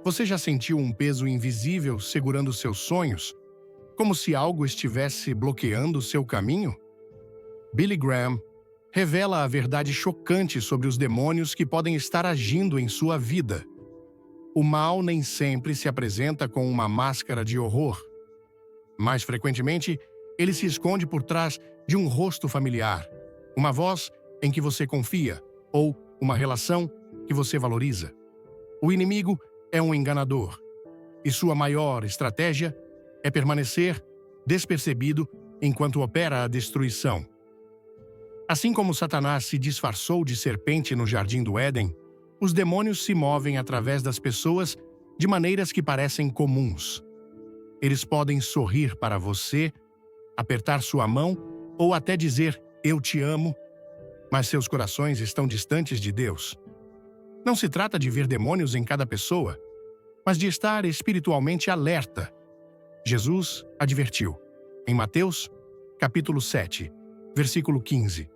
Você já sentiu um peso invisível segurando seus sonhos, como se algo estivesse bloqueando seu caminho? Billy Graham revela a verdade chocante sobre os demônios que podem estar agindo em sua vida. O mal nem sempre se apresenta com uma máscara de horror. Mais frequentemente, ele se esconde por trás de um rosto familiar, uma voz em que você confia ou uma relação que você valoriza. O inimigo é um enganador, e sua maior estratégia é permanecer despercebido enquanto opera a destruição. Assim como Satanás se disfarçou de serpente no Jardim do Éden, os demônios se movem através das pessoas de maneiras que parecem comuns. Eles podem sorrir para você, apertar sua mão ou até dizer "eu te amo", mas seus corações estão distantes de Deus. Não se trata de ver demônios em cada pessoa, mas de estar espiritualmente alerta. Jesus advertiu, em Mateus, capítulo 7, versículo 15.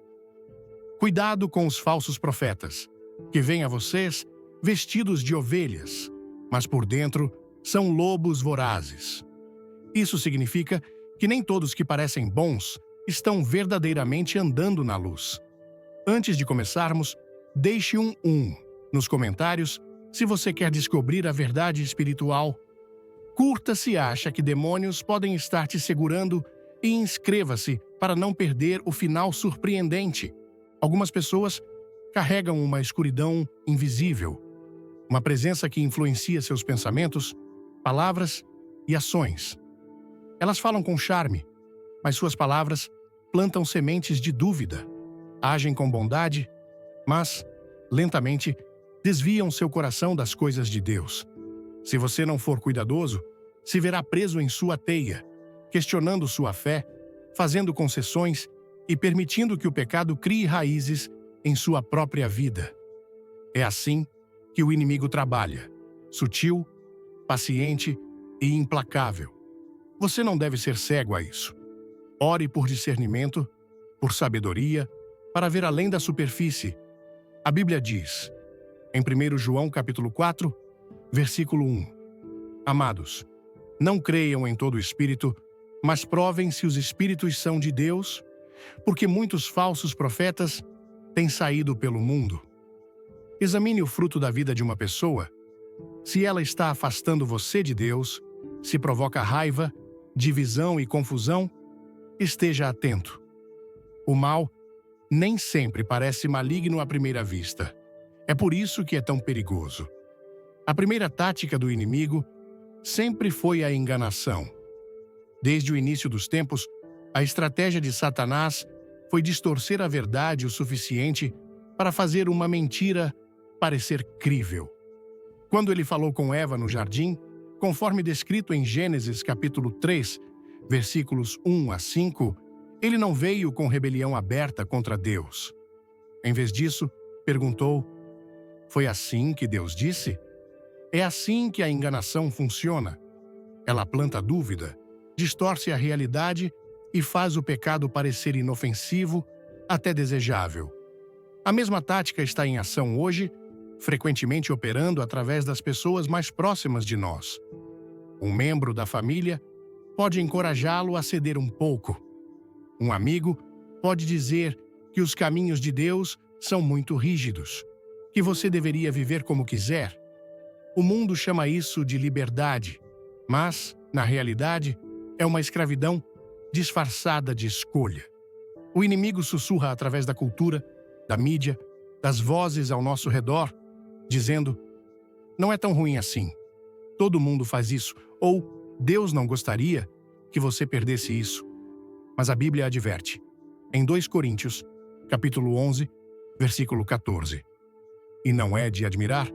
Cuidado com os falsos profetas, que vêm a vocês vestidos de ovelhas, mas por dentro são lobos vorazes. Isso significa que nem todos que parecem bons estão verdadeiramente andando na luz. Antes de começarmos, deixe um nos comentários se você quer descobrir a verdade espiritual. Curta se acha que demônios podem estar te segurando e inscreva-se para não perder o final surpreendente. Algumas pessoas carregam uma escuridão invisível, uma presença que influencia seus pensamentos, palavras e ações. Elas falam com charme, mas suas palavras plantam sementes de dúvida, agem com bondade, mas, lentamente, desviam seu coração das coisas de Deus. Se você não for cuidadoso, se verá preso em sua teia, questionando sua fé, fazendo concessões e permitindo que o pecado crie raízes em sua própria vida. É assim que o inimigo trabalha, sutil, paciente e implacável. Você não deve ser cego a isso. Ore por discernimento, por sabedoria, para ver além da superfície. A Bíblia diz, em 1 João capítulo 4, versículo 1, Amados, não creiam em todo espírito, mas provem se os espíritos são de Deus, porque muitos falsos profetas têm saído pelo mundo. Examine o fruto da vida de uma pessoa. Se ela está afastando você de Deus, se provoca raiva, divisão e confusão, esteja atento. O mal nem sempre parece maligno à primeira vista. É por isso que é tão perigoso. A primeira tática do inimigo sempre foi a enganação. Desde o início dos tempos, a estratégia de Satanás foi distorcer a verdade o suficiente para fazer uma mentira parecer crível. Quando ele falou com Eva no jardim, conforme descrito em Gênesis capítulo 3, versículos 1 a 5, ele não veio com rebelião aberta contra Deus. Em vez disso, perguntou, foi assim que Deus disse? É assim que a enganação funciona. Ela planta dúvida, distorce a realidade e faz o pecado parecer inofensivo, até desejável. A mesma tática está em ação hoje, frequentemente operando através das pessoas mais próximas de nós. Um membro da família pode encorajá-lo a ceder um pouco. Um amigo pode dizer que os caminhos de Deus são muito rígidos, que você deveria viver como quiser. O mundo chama isso de liberdade, mas, na realidade, é uma escravidão disfarçada de escolha. O inimigo sussurra através da cultura, da mídia, das vozes ao nosso redor, dizendo, não é tão ruim assim. Todo mundo faz isso, ou Deus não gostaria que você perdesse isso. Mas a Bíblia adverte, em 2 Coríntios, capítulo 11, versículo 14. E não é de admirar,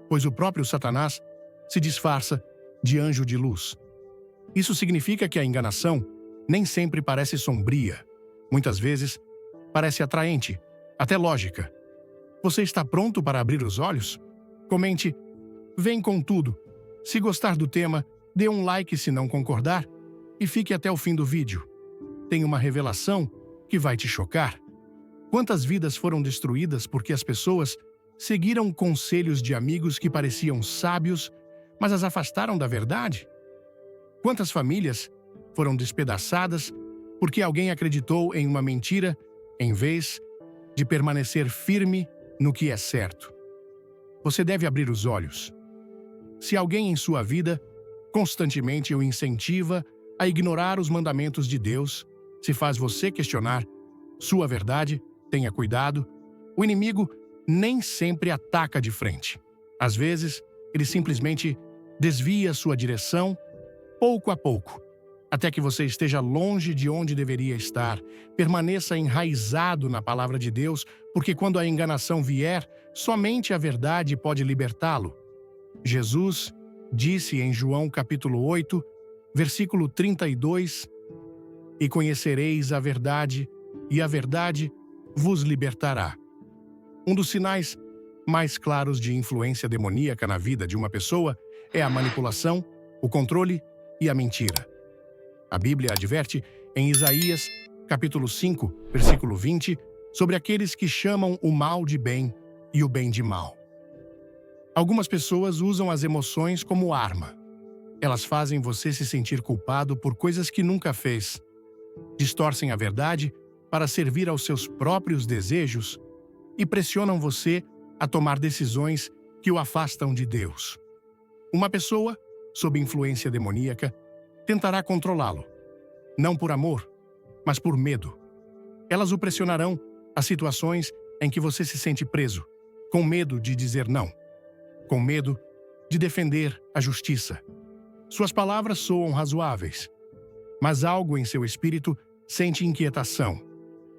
pois o próprio Satanás se disfarça de anjo de luz. Isso significa que a enganação nem sempre parece sombria. Muitas vezes, parece atraente, até lógica. Você está pronto para abrir os olhos? Comente, vem com tudo. Se gostar do tema, dê um like se não concordar e fique até o fim do vídeo. Tem uma revelação que vai te chocar. Quantas vidas foram destruídas porque as pessoas seguiram conselhos de amigos que pareciam sábios, mas as afastaram da verdade? Quantas famílias foram despedaçadas porque alguém acreditou em uma mentira em vez de permanecer firme no que é certo? Você deve abrir os olhos. Se alguém em sua vida constantemente o incentiva a ignorar os mandamentos de Deus, se faz você questionar sua verdade, tenha cuidado. O inimigo nem sempre ataca de frente. Às vezes, ele simplesmente desvia sua direção, pouco a pouco, até que você esteja longe de onde deveria estar. Permaneça enraizado na palavra de Deus, porque quando a enganação vier, somente a verdade pode libertá-lo. Jesus disse em João capítulo 8, versículo 32, "E conhecereis a verdade, e a verdade vos libertará." Um dos sinais mais claros de influência demoníaca na vida de uma pessoa é a manipulação, o controle e a mentira. A Bíblia adverte em Isaías, capítulo 5, versículo 20, sobre aqueles que chamam o mal de bem e o bem de mal. Algumas pessoas usam as emoções como arma. Elas fazem você se sentir culpado por coisas que nunca fez. Distorcem a verdade para servir aos seus próprios desejos e pressionam você a tomar decisões que o afastam de Deus. Uma pessoa, sob influência demoníaca, tentará controlá-lo, não por amor, mas por medo. Elas o pressionarão a situações em que você se sente preso, com medo de dizer não, com medo de defender a justiça. Suas palavras soam razoáveis, mas algo em seu espírito sente inquietação.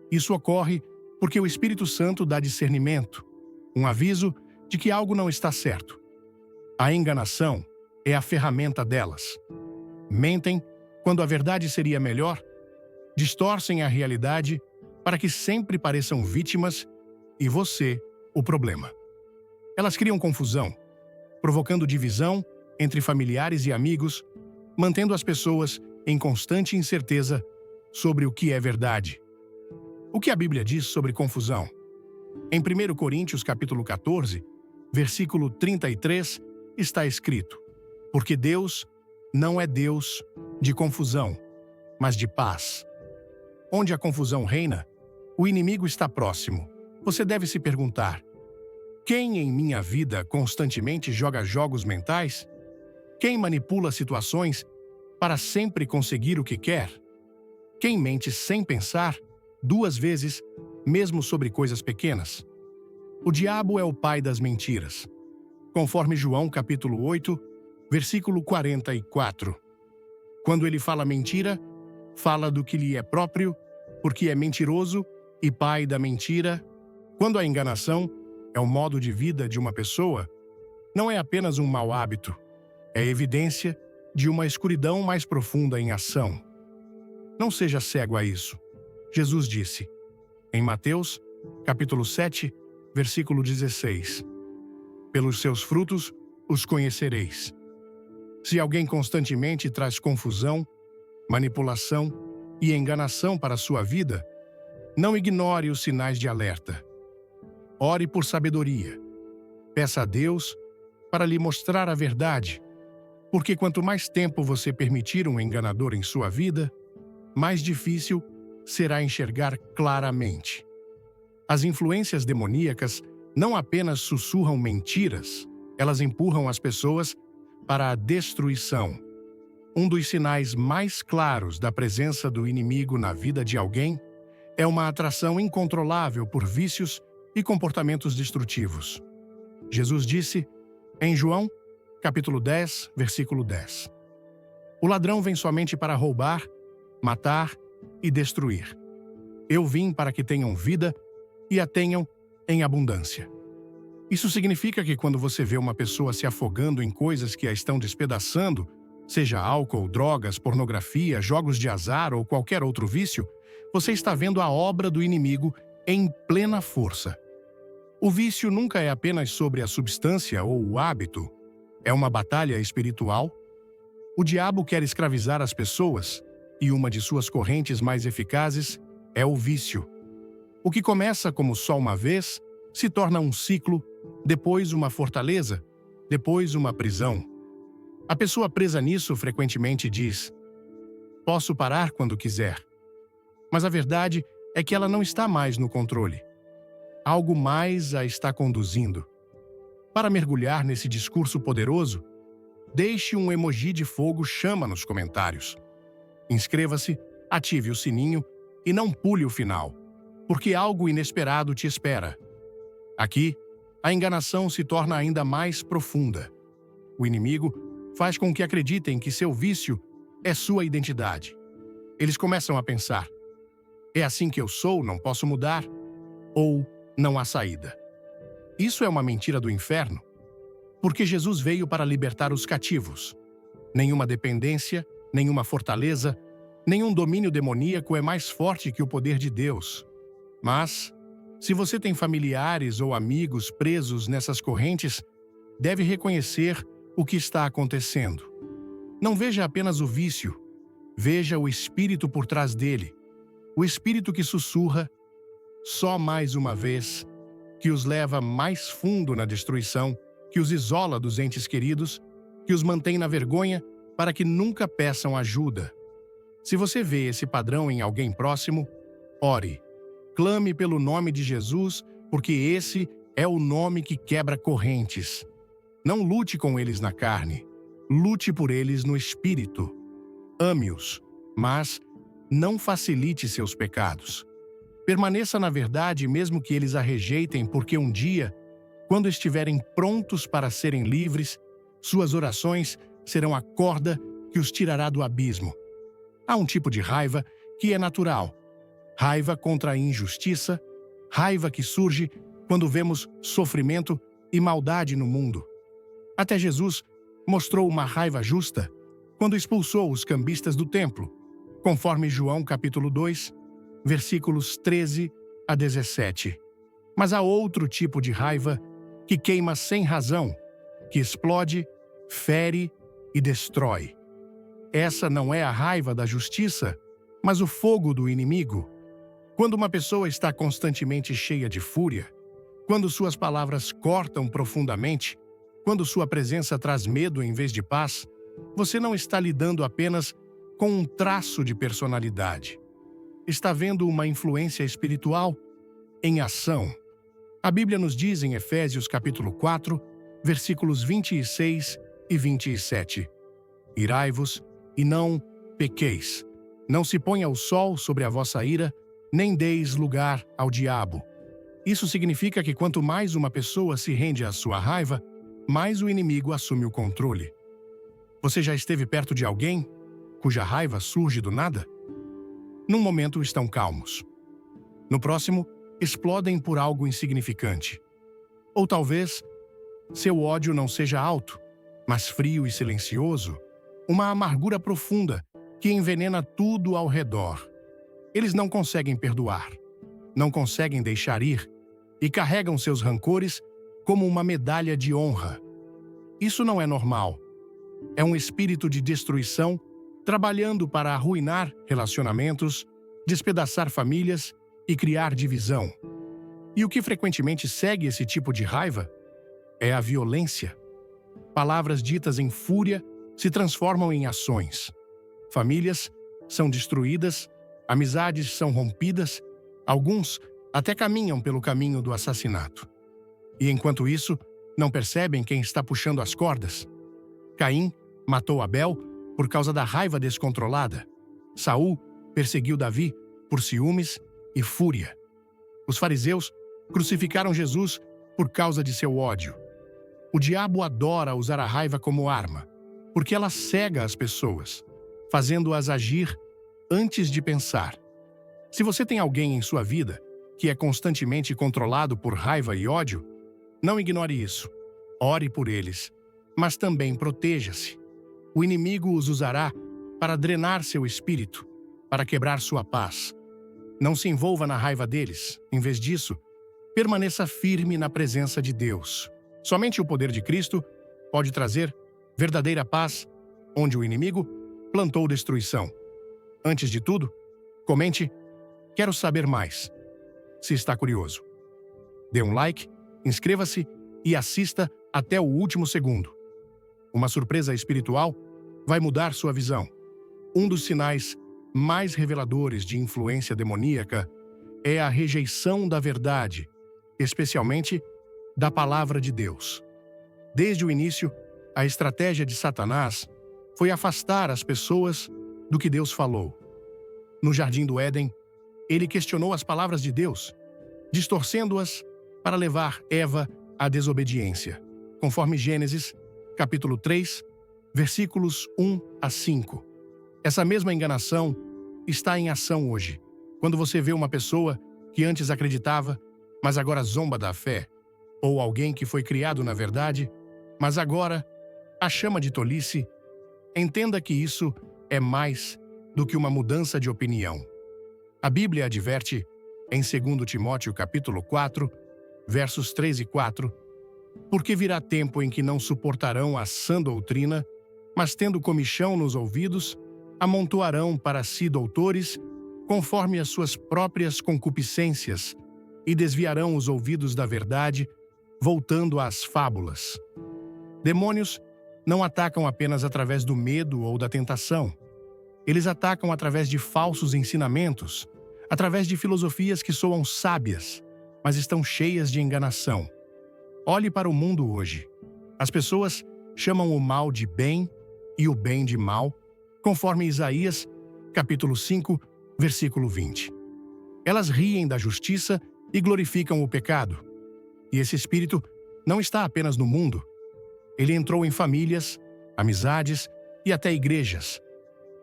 Isso ocorre porque o Espírito Santo dá discernimento, um aviso de que algo não está certo. A enganação é a ferramenta delas. Mentem quando a verdade seria melhor, distorcem a realidade para que sempre pareçam vítimas e você o problema. Elas criam confusão, provocando divisão entre familiares e amigos, mantendo as pessoas em constante incerteza sobre o que é verdade. O que a Bíblia diz sobre confusão? Em 1 Coríntios capítulo 14, versículo 33, está escrito: "Porque Deus não é Deus de confusão, mas de paz." Onde a confusão reina, o inimigo está próximo. Você deve se perguntar: quem em minha vida constantemente joga jogos mentais? Quem manipula situações para sempre conseguir o que quer? Quem mente sem pensar, duas vezes, mesmo sobre coisas pequenas? O diabo é o pai das mentiras. Conforme João capítulo 8, versículo 44. Quando ele fala mentira, fala do que lhe é próprio, porque é mentiroso e pai da mentira. Quando a enganação é o modo de vida de uma pessoa, não é apenas um mau hábito, é evidência de uma escuridão mais profunda em ação. Não seja cego a isso. Jesus disse, em Mateus, capítulo 7, versículo 16, "Pelos seus frutos os conhecereis." Se alguém constantemente traz confusão, manipulação e enganação para a sua vida, não ignore os sinais de alerta. Ore por sabedoria. Peça a Deus para lhe mostrar a verdade, porque quanto mais tempo você permitir um enganador em sua vida, mais difícil será enxergar claramente. As influências demoníacas não apenas sussurram mentiras, elas empurram as pessoas para a destruição. Um dos sinais mais claros da presença do inimigo na vida de alguém é uma atração incontrolável por vícios e comportamentos destrutivos. Jesus disse em João, capítulo 10, versículo 10, "O ladrão vem somente para roubar, matar e destruir. Eu vim para que tenham vida e a tenham em abundância." Isso significa que quando você vê uma pessoa se afogando em coisas que a estão despedaçando, seja álcool, drogas, pornografia, jogos de azar ou qualquer outro vício, você está vendo a obra do inimigo em plena força. O vício nunca é apenas sobre a substância ou o hábito, é uma batalha espiritual. O diabo quer escravizar as pessoas, e uma de suas correntes mais eficazes é o vício. O que começa como só uma vez, se torna um ciclo, depois uma fortaleza, depois uma prisão. A pessoa presa nisso frequentemente diz: posso parar quando quiser. Mas a verdade é que ela não está mais no controle. Algo mais a está conduzindo. Para mergulhar nesse discurso poderoso, deixe um emoji de fogo chama nos comentários. Inscreva-se, ative o sininho e não pule o final, porque algo inesperado te espera. Aqui, a enganação se torna ainda mais profunda. O inimigo faz com que acreditem que seu vício é sua identidade. Eles começam a pensar: é assim que eu sou, não posso mudar? Ou não há saída? Isso é uma mentira do inferno, porque Jesus veio para libertar os cativos. Nenhuma dependência, nenhuma fortaleza, nenhum domínio demoníaco é mais forte que o poder de Deus. Mas, se você tem familiares ou amigos presos nessas correntes, deve reconhecer o que está acontecendo. Não veja apenas o vício, veja o espírito por trás dele. O espírito que sussurra, só mais uma vez, que os leva mais fundo na destruição, que os isola dos entes queridos, que os mantém na vergonha para que nunca peçam ajuda. Se você vê esse padrão em alguém próximo, ore. Clame pelo nome de Jesus, porque esse é o nome que quebra correntes. Não lute com eles na carne, lute por eles no espírito. Ame-os, mas não facilite seus pecados. Permaneça na verdade mesmo que eles a rejeitem, porque um dia, quando estiverem prontos para serem livres, suas orações serão a corda que os tirará do abismo. Há um tipo de raiva que é natural. Raiva contra a injustiça, raiva que surge quando vemos sofrimento e maldade no mundo. Até Jesus mostrou uma raiva justa quando expulsou os cambistas do templo, conforme João capítulo 2, versículos 13 a 17. Mas há outro tipo de raiva que queima sem razão, que explode, fere e destrói. Essa não é a raiva da justiça, mas o fogo do inimigo. Quando uma pessoa está constantemente cheia de fúria, quando suas palavras cortam profundamente, quando sua presença traz medo em vez de paz, você não está lidando apenas com um traço de personalidade. Está vendo uma influência espiritual em ação. A Bíblia nos diz em Efésios capítulo 4, versículos 26 e 27. Irai-vos e não pequeis. Não se ponha o sol sobre a vossa ira, nem deis lugar ao diabo. Isso significa que quanto mais uma pessoa se rende à sua raiva, mais o inimigo assume o controle. Você já esteve perto de alguém cuja raiva surge do nada? Num momento estão calmos. No próximo, explodem por algo insignificante. Ou talvez, seu ódio não seja alto, mas frio e silencioso, uma amargura profunda que envenena tudo ao redor. Eles não conseguem perdoar, não conseguem deixar ir e carregam seus rancores como uma medalha de honra. Isso não é normal. É um espírito de destruição trabalhando para arruinar relacionamentos, despedaçar famílias e criar divisão. E o que frequentemente segue esse tipo de raiva é a violência. Palavras ditas em fúria se transformam em ações. Famílias são destruídas, amizades são rompidas, alguns até caminham pelo caminho do assassinato. E enquanto isso, não percebem quem está puxando as cordas. Caim matou Abel por causa da raiva descontrolada. Saul perseguiu Davi por ciúmes e fúria. Os fariseus crucificaram Jesus por causa de seu ódio. O diabo adora usar a raiva como arma, porque ela cega as pessoas, fazendo-as agir antes de pensar. Se você tem alguém em sua vida que é constantemente controlado por raiva e ódio, não ignore isso. Ore por eles, mas também proteja-se. O inimigo os usará para drenar seu espírito, para quebrar sua paz. Não se envolva na raiva deles. Em vez disso, permaneça firme na presença de Deus. Somente o poder de Cristo pode trazer verdadeira paz onde o inimigo plantou destruição. Antes de tudo, comente: quero saber mais. Se está curioso, dê um like, inscreva-se e assista até o último segundo. Uma surpresa espiritual vai mudar sua visão. Um dos sinais mais reveladores de influência demoníaca é a rejeição da verdade, especialmente da palavra de Deus. Desde o início, a estratégia de Satanás foi afastar as pessoas do que Deus falou. No Jardim do Éden, ele questionou as palavras de Deus, distorcendo-as para levar Eva à desobediência, conforme Gênesis, capítulo 3, versículos 1 a 5. Essa mesma enganação está em ação hoje, quando você vê uma pessoa que antes acreditava, mas agora zomba da fé, ou alguém que foi criado na verdade, mas agora a chama de tolice. Entenda que isso é mais do que uma mudança de opinião. A Bíblia adverte, em 2 Timóteo capítulo 4, versos 3 e 4, porque virá tempo em que não suportarão a sã doutrina, mas tendo comichão nos ouvidos, amontoarão para si doutores, conforme as suas próprias concupiscências, e desviarão os ouvidos da verdade, voltando às fábulas. Demônios não atacam apenas através do medo ou da tentação. Eles atacam através de falsos ensinamentos, através de filosofias que soam sábias, mas estão cheias de enganação. Olhe para o mundo hoje. As pessoas chamam o mal de bem e o bem de mal, conforme Isaías, capítulo 5, versículo 20. Elas riem da justiça e glorificam o pecado. E esse espírito não está apenas no mundo. Ele entrou em famílias, amizades e até igrejas.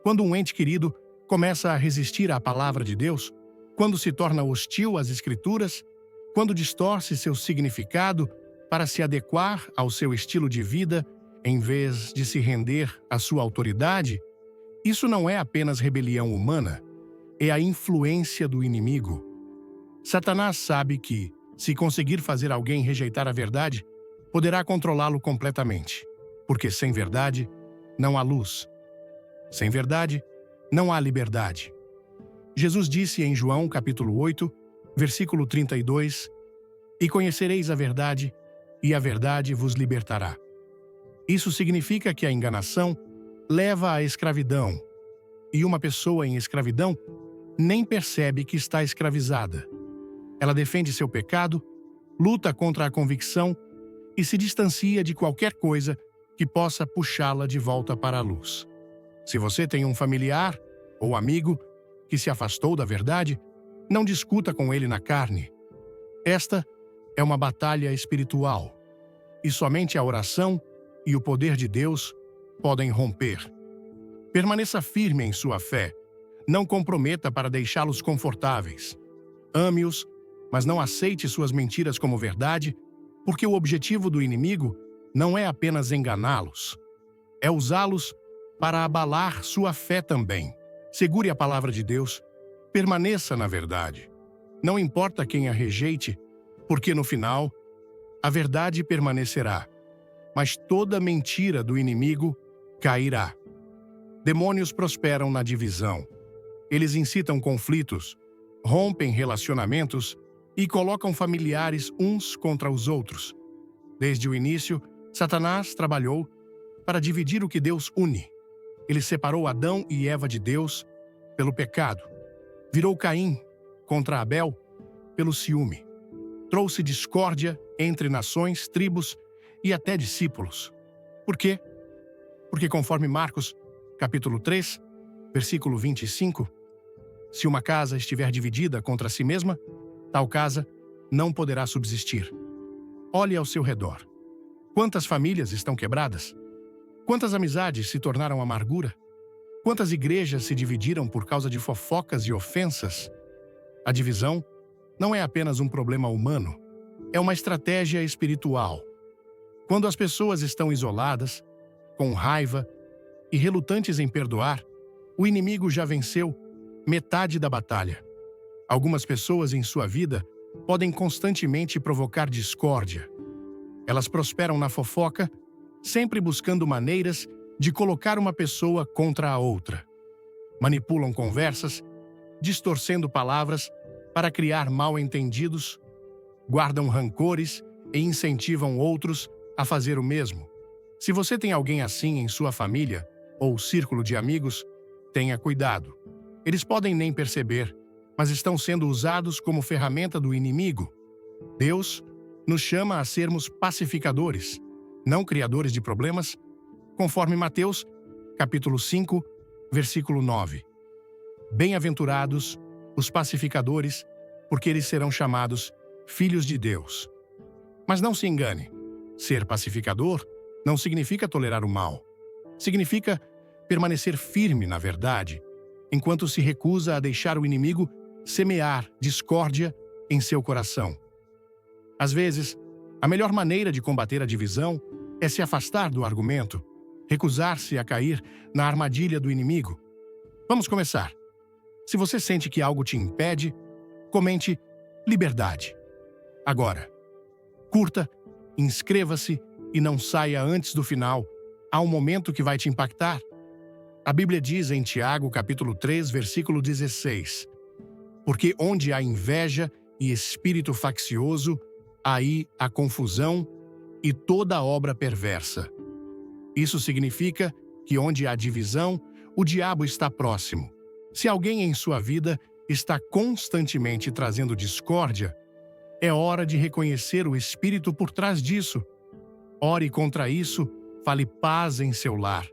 Quando um ente querido começa a resistir à palavra de Deus, quando se torna hostil às Escrituras, quando distorce seu significado para se adequar ao seu estilo de vida, em vez de se render à sua autoridade, isso não é apenas rebelião humana, é a influência do inimigo. Satanás sabe que, se conseguir fazer alguém rejeitar a verdade, poderá controlá-lo completamente, porque sem verdade não há luz. Sem verdade não há liberdade. Jesus disse em João capítulo 8, versículo 32, "E conhecereis a verdade, e a verdade vos libertará." Isso significa que a enganação leva à escravidão, e uma pessoa em escravidão nem percebe que está escravizada. Ela defende seu pecado, luta contra a convicção e se distancia de qualquer coisa que possa puxá-la de volta para a luz. Se você tem um familiar ou amigo que se afastou da verdade, não discuta com ele na carne. Esta é uma batalha espiritual, e somente a oração e o poder de Deus podem romper. Permaneça firme em sua fé. Não comprometa para deixá-los confortáveis. Ame-os, mas não aceite suas mentiras como verdade, porque o objetivo do inimigo não é apenas enganá-los, é usá-los para abalar sua fé também. Segure a palavra de Deus, permaneça na verdade. Não importa quem a rejeite, porque no final, a verdade permanecerá, mas toda mentira do inimigo cairá. Demônios prosperam na divisão. Eles incitam conflitos, rompem relacionamentos e colocam familiares uns contra os outros. Desde o início, Satanás trabalhou para dividir o que Deus une. Ele separou Adão e Eva de Deus pelo pecado. Virou Caim contra Abel pelo ciúme. Trouxe discórdia entre nações, tribos e até discípulos. Por quê? Porque conforme Marcos, capítulo 3, versículo 25, se uma casa estiver dividida contra si mesma, tal casa não poderá subsistir. Olhe ao seu redor. Quantas famílias estão quebradas? Quantas amizades se tornaram amargura? Quantas igrejas se dividiram por causa de fofocas e ofensas? A divisão não é apenas um problema humano, é uma estratégia espiritual. Quando as pessoas estão isoladas, com raiva e relutantes em perdoar, o inimigo já venceu metade da batalha. Algumas pessoas em sua vida podem constantemente provocar discórdia. Elas prosperam na fofoca, sempre buscando maneiras de colocar uma pessoa contra a outra. Manipulam conversas, distorcendo palavras para criar mal-entendidos, guardam rancores e incentivam outros a fazer o mesmo. Se você tem alguém assim em sua família ou círculo de amigos, tenha cuidado. Eles podem nem perceber, mas estão sendo usados como ferramenta do inimigo. Deus nos chama a sermos pacificadores, não criadores de problemas, conforme Mateus, capítulo 5, versículo 9. Bem-aventurados os pacificadores, porque eles serão chamados filhos de Deus. Mas não se engane, ser pacificador não significa tolerar o mal. Significa permanecer firme na verdade, enquanto se recusa a deixar o inimigo semear discórdia em seu coração. Às vezes, a melhor maneira de combater a divisão é se afastar do argumento, recusar-se a cair na armadilha do inimigo. Vamos começar. Se você sente que algo te impede, comente liberdade. Agora, curta, inscreva-se e não saia antes do final. Há um momento que vai te impactar. A Bíblia diz em Tiago, capítulo 3, versículo 16: porque onde há inveja e espírito faccioso, aí há confusão e toda obra perversa. Isso significa que onde há divisão, o diabo está próximo. Se alguém em sua vida está constantemente trazendo discórdia, é hora de reconhecer o espírito por trás disso. Ore contra isso, fale paz em seu lar.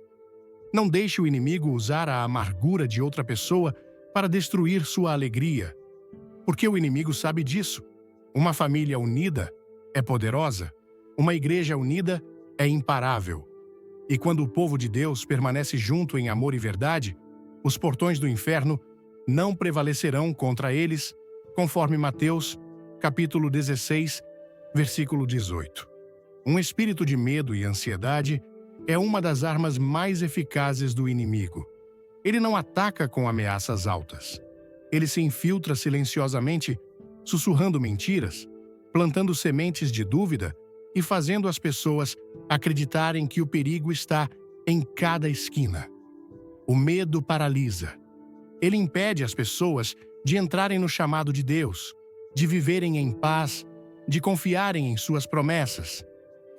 Não deixe o inimigo usar a amargura de outra pessoa para destruir sua alegria. Porque o inimigo sabe disso. Uma família unida é poderosa. Uma igreja unida é imparável. E quando o povo de Deus permanece junto em amor e verdade, os portões do inferno não prevalecerão contra eles, conforme Mateus, capítulo 16, versículo 18. Um espírito de medo e ansiedade é uma das armas mais eficazes do inimigo. Ele não ataca com ameaças altas. Ele se infiltra silenciosamente, sussurrando mentiras, plantando sementes de dúvida e fazendo as pessoas acreditarem que o perigo está em cada esquina. O medo paralisa. Ele impede as pessoas de entrarem no chamado de Deus, de viverem em paz, de confiarem em suas promessas.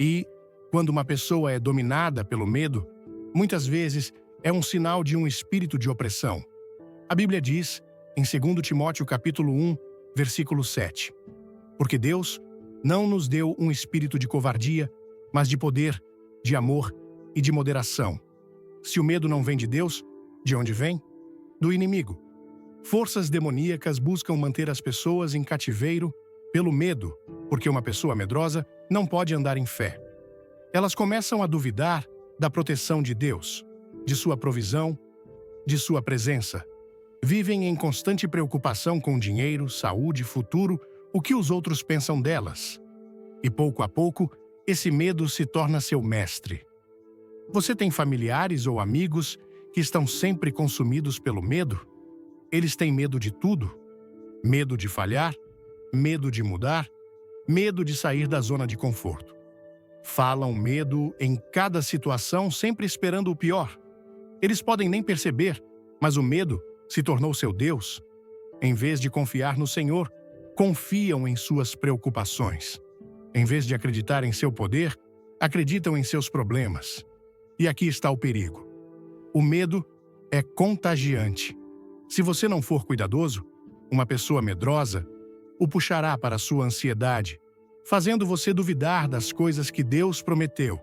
E, quando uma pessoa é dominada pelo medo, muitas vezes é um sinal de um espírito de opressão. A Bíblia diz, em 2 Timóteo capítulo 1, versículo 7, porque Deus não nos deu um espírito de covardia, mas de poder, de amor e de moderação. Se o medo não vem de Deus, de onde vem? Do inimigo. Forças demoníacas buscam manter as pessoas em cativeiro pelo medo, porque uma pessoa medrosa não pode andar em fé. Elas começam a duvidar da proteção de Deus, de sua provisão, de sua presença. Vivem em constante preocupação com dinheiro, saúde, futuro, o que os outros pensam delas. E pouco a pouco, esse medo se torna seu mestre. Você tem familiares ou amigos que estão sempre consumidos pelo medo? Eles têm medo de tudo. Medo de falhar, medo de mudar, medo de sair da zona de conforto. Falam medo em cada situação, sempre esperando o pior. Eles podem nem perceber, mas o medo se tornou seu Deus. Em vez de confiar no Senhor, confiam em suas preocupações. Em vez de acreditar em seu poder, acreditam em seus problemas. E aqui está o perigo. O medo é contagiante. Se você não for cuidadoso, uma pessoa medrosa o puxará para sua ansiedade, fazendo você duvidar das coisas que Deus prometeu.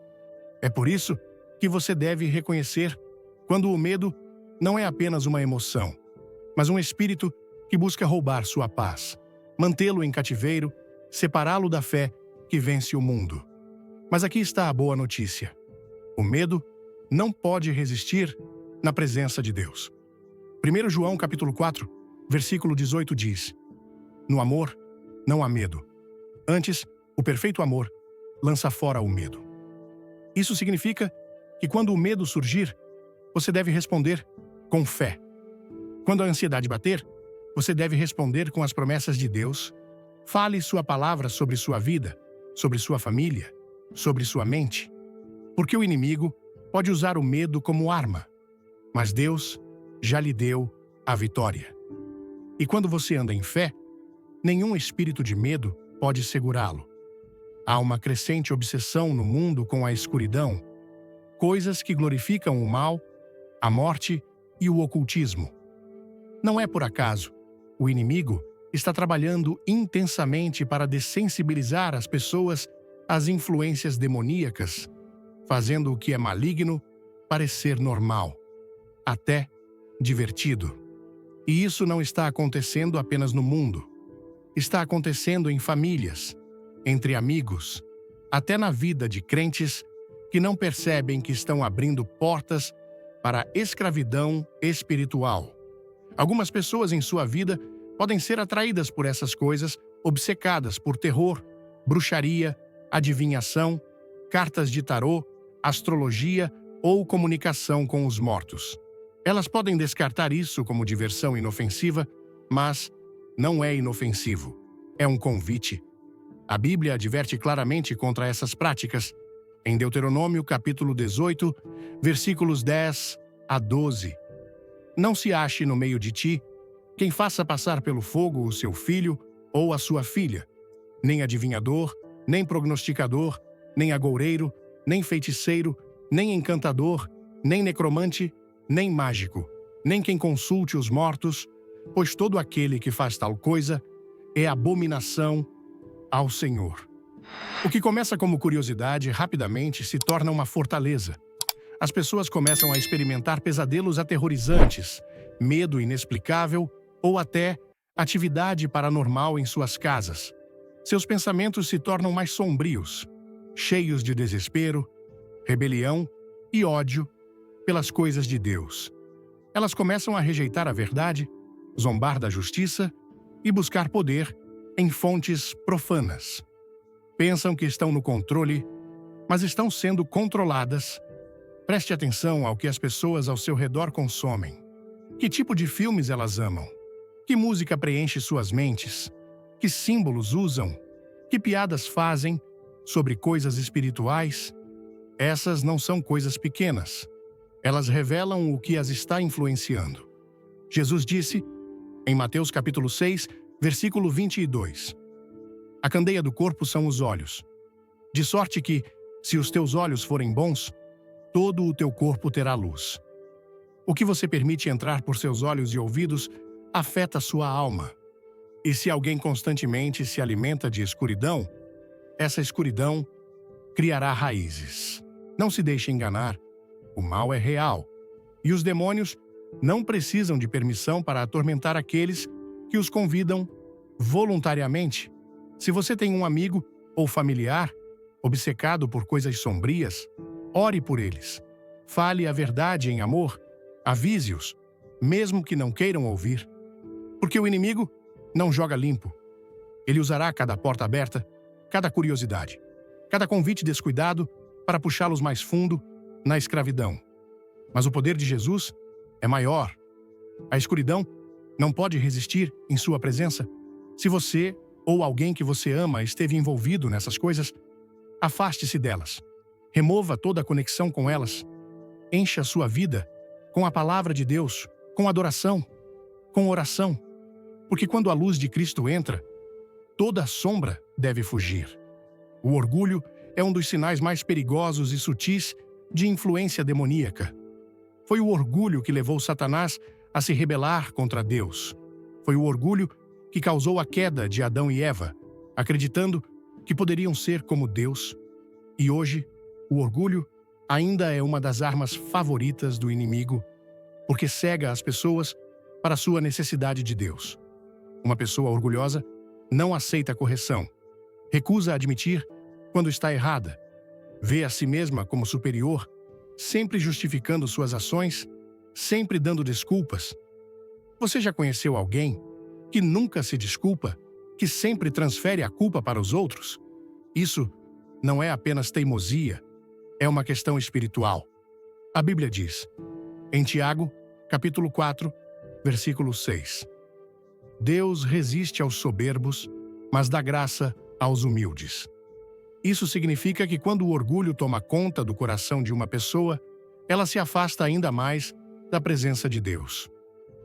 É por isso que você deve reconhecer quando o medo não é apenas uma emoção, mas um espírito que busca roubar sua paz, mantê-lo em cativeiro, separá-lo da fé que vence o mundo. Mas aqui está a boa notícia. O medo não pode resistir na presença de Deus. 1 João capítulo 4, versículo 18 diz: no amor não há medo. Antes, o perfeito amor lança fora o medo. Isso significa que quando o medo surgir, você deve responder com fé. Quando a ansiedade bater, você deve responder com as promessas de Deus. Fale sua palavra sobre sua vida, sobre sua família, sobre sua mente. Porque o inimigo pode usar o medo como arma, mas Deus já lhe deu a vitória. E quando você anda em fé, nenhum espírito de medo pode segurá-lo. Há uma crescente obsessão no mundo com a escuridão. coisas que glorificam o mal, a morte e o ocultismo. Não é por acaso. O inimigo está trabalhando intensamente para dessensibilizar as pessoas às influências demoníacas, fazendo o que é maligno parecer normal, até divertido. E isso não está acontecendo apenas no mundo. Está acontecendo em famílias, entre amigos, até na vida de crentes que não percebem que estão abrindo portas para a escravidão espiritual. Algumas pessoas em sua vida podem ser atraídas por essas coisas, obcecadas por terror, bruxaria, adivinhação, cartas de tarô, astrologia ou comunicação com os mortos. Elas podem descartar isso como diversão inofensiva, mas não é inofensivo. É um convite. A Bíblia adverte claramente contra essas práticas. Em Deuteronômio, capítulo 18, versículos 10 a 12. Não se ache no meio de ti quem faça passar pelo fogo o seu filho ou a sua filha, nem adivinhador, nem prognosticador, nem agoureiro, nem feiticeiro, nem encantador, nem necromante, nem mágico, nem quem consulte os mortos, pois todo aquele que faz tal coisa é abominação ao Senhor. O que começa como curiosidade rapidamente se torna uma fortaleza. As pessoas começam a experimentar pesadelos aterrorizantes, medo inexplicável ou até atividade paranormal em suas casas. Seus pensamentos se tornam mais sombrios, cheios de desespero, rebelião e ódio pelas coisas de Deus. Elas começam a rejeitar a verdade, zombar da justiça e buscar poder em fontes profanas. Pensam que estão no controle, mas estão sendo controladas. Preste atenção ao que as pessoas ao seu redor consomem. Que tipo de filmes elas amam? Que música preenche suas mentes? Que símbolos usam? Que piadas fazem sobre coisas espirituais? Essas não são coisas pequenas. Elas revelam o que as está influenciando. Jesus disse, em Mateus capítulo 6, versículo 22, a candeia do corpo são os olhos. De sorte que, se os teus olhos forem bons, todo o teu corpo terá luz. O que você permite entrar por seus olhos e ouvidos afeta sua alma. E se alguém constantemente se alimenta de escuridão, essa escuridão criará raízes. Não se deixe enganar. O mal é real. E os demônios não precisam de permissão para atormentar aqueles que os convidam voluntariamente. Se você tem um amigo ou familiar obcecado por coisas sombrias, ore por eles. Fale a verdade em amor. Avise-os, mesmo que não queiram ouvir. Porque o inimigo não joga limpo. Ele usará cada porta aberta, cada curiosidade, cada convite descuidado para puxá-los mais fundo na escravidão. Mas o poder de Jesus é maior. A escuridão não pode resistir em sua presença. Se você ou alguém que você ama esteve envolvido nessas coisas, afaste-se delas. Remova toda a conexão com elas. Encha sua vida com a palavra de Deus, com adoração, com oração. Porque quando a luz de Cristo entra, toda a sombra deve fugir. O orgulho é um dos sinais mais perigosos e sutis de influência demoníaca. Foi o orgulho que levou Satanás a se rebelar contra Deus. Foi o orgulho que causou a queda de Adão e Eva, acreditando que poderiam ser como Deus. E hoje, o orgulho ainda é uma das armas favoritas do inimigo, porque cega as pessoas para sua necessidade de Deus. Uma pessoa orgulhosa não aceita correção, recusa admitir quando está errada, vê a si mesma como superior, sempre justificando suas ações, sempre dando desculpas. Você já conheceu alguém que nunca se desculpa, que sempre transfere a culpa para os outros? Isso não é apenas teimosia, é uma questão espiritual. A Bíblia diz, em Tiago, capítulo 4, versículo 6, Deus resiste aos soberbos, mas dá graça aos humildes. Isso significa que quando o orgulho toma conta do coração de uma pessoa, ela se afasta ainda mais da presença de Deus.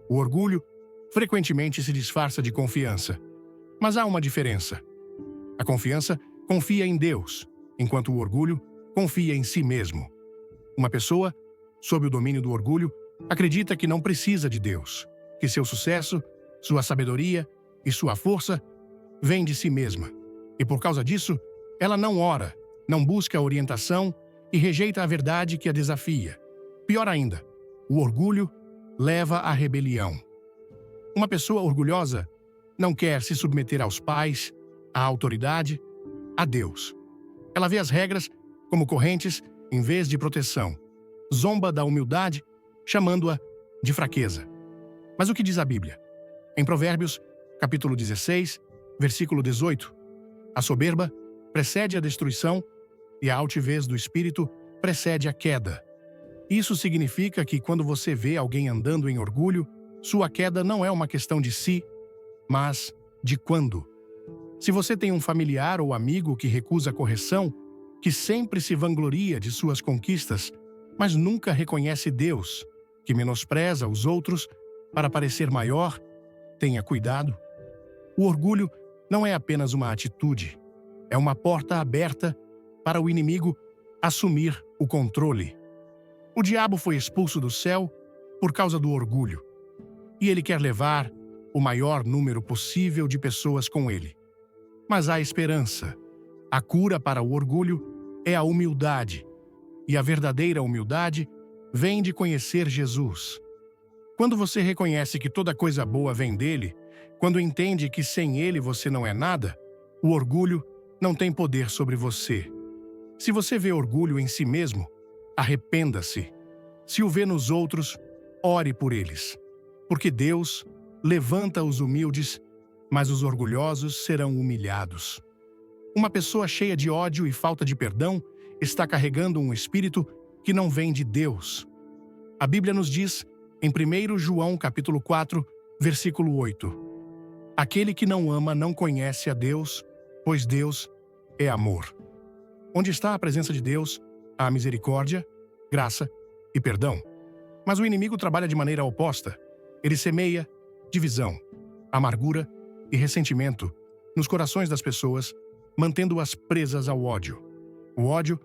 O orgulho frequentemente se disfarça de confiança, mas há uma diferença. A confiança confia em Deus, enquanto o orgulho confia em si mesmo. Uma pessoa, sob o domínio do orgulho, acredita que não precisa de Deus, que seu sucesso, sua sabedoria e sua força vêm de si mesma. E por causa disso, ela não ora, não busca orientação e rejeita a verdade que a desafia. Pior ainda, o orgulho leva à rebelião. Uma pessoa orgulhosa não quer se submeter aos pais, à autoridade, a Deus. Ela vê as regras como correntes em vez de proteção. Zomba da humildade, chamando-a de fraqueza. Mas o que diz a Bíblia? Em Provérbios, capítulo 16, versículo 18, a soberba precede a destruição e a altivez do espírito precede a queda. Isso significa que quando você vê alguém andando em orgulho, sua queda não é uma questão de si, mas de quando. Se você tem um familiar ou amigo que recusa correção, que sempre se vangloria de suas conquistas, mas nunca reconhece Deus, que menospreza os outros para parecer maior, tenha cuidado. O orgulho não é apenas uma atitude, é uma porta aberta para o inimigo assumir o controle. O diabo foi expulso do céu por causa do orgulho, e ele quer levar o maior número possível de pessoas com ele. Mas há esperança. A cura para o orgulho é a humildade, e a verdadeira humildade vem de conhecer Jesus. Quando você reconhece que toda coisa boa vem dele, quando entende que sem ele você não é nada, o orgulho não tem poder sobre você. Se você vê orgulho em si mesmo, arrependa-se. Se o vê nos outros, ore por eles. Porque Deus levanta os humildes, mas os orgulhosos serão humilhados. Uma pessoa cheia de ódio e falta de perdão está carregando um espírito que não vem de Deus. A Bíblia nos diz, em 1 João capítulo 4, versículo 8, aquele que não ama não conhece a Deus, pois Deus é amor. Onde está a presença de Deus, há misericórdia, graça e perdão. Mas o inimigo trabalha de maneira oposta. Ele semeia divisão, amargura e ressentimento nos corações das pessoas, mantendo-as presas ao ódio. O ódio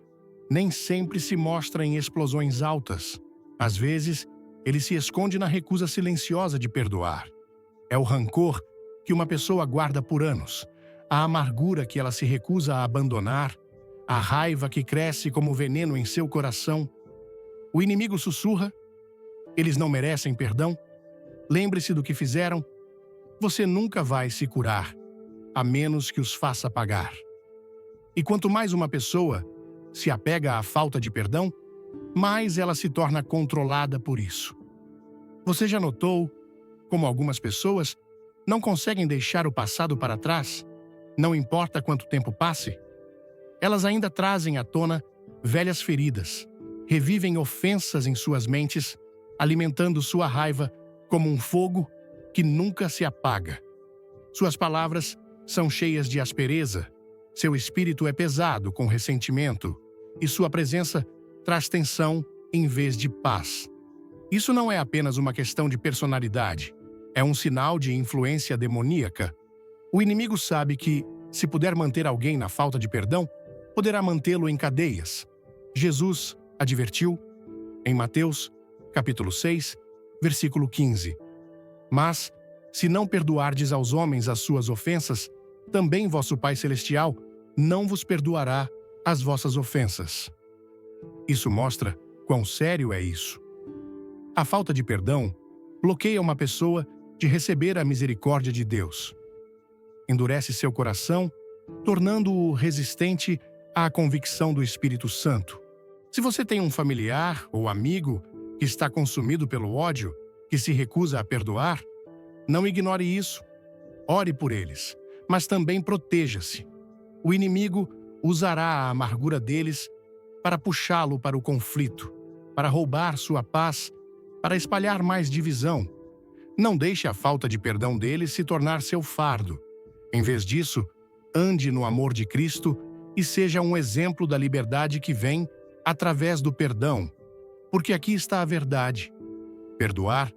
nem sempre se mostra em explosões altas. Às vezes, ele se esconde na recusa silenciosa de perdoar. É o rancor que uma pessoa guarda por anos, a amargura que ela se recusa a abandonar, a raiva que cresce como veneno em seu coração. O inimigo sussurra: eles não merecem perdão. Lembre-se do que fizeram. Você nunca vai se curar, a menos que os faça pagar. E quanto mais uma pessoa se apega à falta de perdão, mais ela se torna controlada por isso. Você já notou como algumas pessoas não conseguem deixar o passado para trás, não importa quanto tempo passe? Elas ainda trazem à tona velhas feridas, revivem ofensas em suas mentes, alimentando sua raiva como um fogo que nunca se apaga. Suas palavras são cheias de aspereza, seu espírito é pesado com ressentimento, e sua presença traz tensão em vez de paz. Isso não é apenas uma questão de personalidade, é um sinal de influência demoníaca. O inimigo sabe que, se puder manter alguém na falta de perdão, poderá mantê-lo em cadeias. Jesus advertiu em Mateus, capítulo 6, versículo 15. Mas, se não perdoardes aos homens as suas ofensas, também vosso Pai Celestial não vos perdoará as vossas ofensas. Isso mostra quão sério é isso. A falta de perdão bloqueia uma pessoa de receber a misericórdia de Deus. Endurece seu coração, tornando-o resistente à convicção do Espírito Santo. Se você tem um familiar ou amigo que está consumido pelo ódio, que se recusa a perdoar, não ignore isso. Ore por eles, mas também proteja-se. O inimigo usará a amargura deles para puxá-lo para o conflito, para roubar sua paz, para espalhar mais divisão. Não deixe a falta de perdão deles se tornar seu fardo. Em vez disso, ande no amor de Cristo e seja um exemplo da liberdade que vem através do perdão, porque aqui está a verdade. Perdoar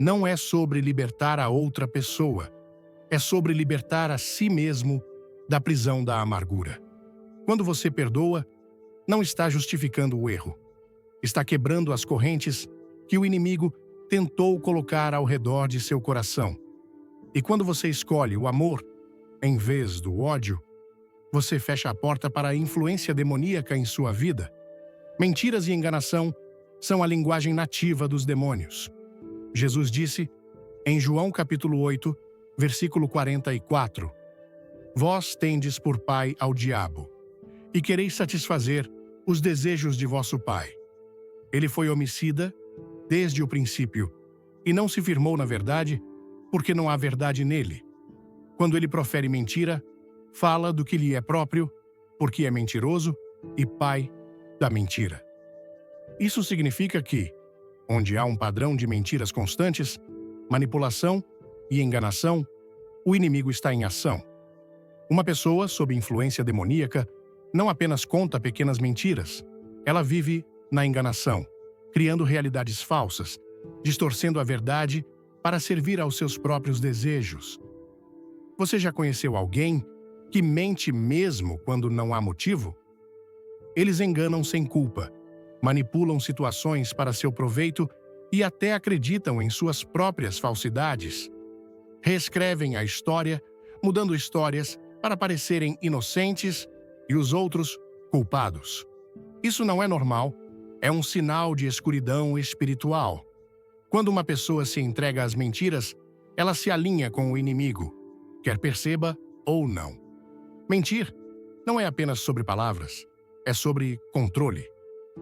não é sobre libertar a outra pessoa, é sobre libertar a si mesmo da prisão da amargura. Quando você perdoa, não está justificando o erro. Está quebrando as correntes que o inimigo tentou colocar ao redor de seu coração. E quando você escolhe o amor em vez do ódio, você fecha a porta para a influência demoníaca em sua vida. Mentiras e enganação são a linguagem nativa dos demônios. Jesus disse, em João capítulo 8, versículo 44, Vós tendes por pai ao diabo, e quereis satisfazer os desejos de vosso pai. Ele foi homicida desde o princípio, e não se firmou na verdade, porque não há verdade nele. Quando ele profere mentira, fala do que lhe é próprio, porque é mentiroso e pai da mentira. Isso significa que, onde há um padrão de mentiras constantes, manipulação e enganação, o inimigo está em ação. Uma pessoa sob influência demoníaca não apenas conta pequenas mentiras, ela vive na enganação, criando realidades falsas, distorcendo a verdade para servir aos seus próprios desejos. Você já conheceu alguém que mente mesmo quando não há motivo? Eles enganam sem culpa, manipulam situações para seu proveito e até acreditam em suas próprias falsidades. Reescrevem a história, mudando histórias para parecerem inocentes e os outros culpados. Isso não é normal, é um sinal de escuridão espiritual. Quando uma pessoa se entrega às mentiras, ela se alinha com o inimigo, quer perceba ou não. Mentir não é apenas sobre palavras, é sobre controle.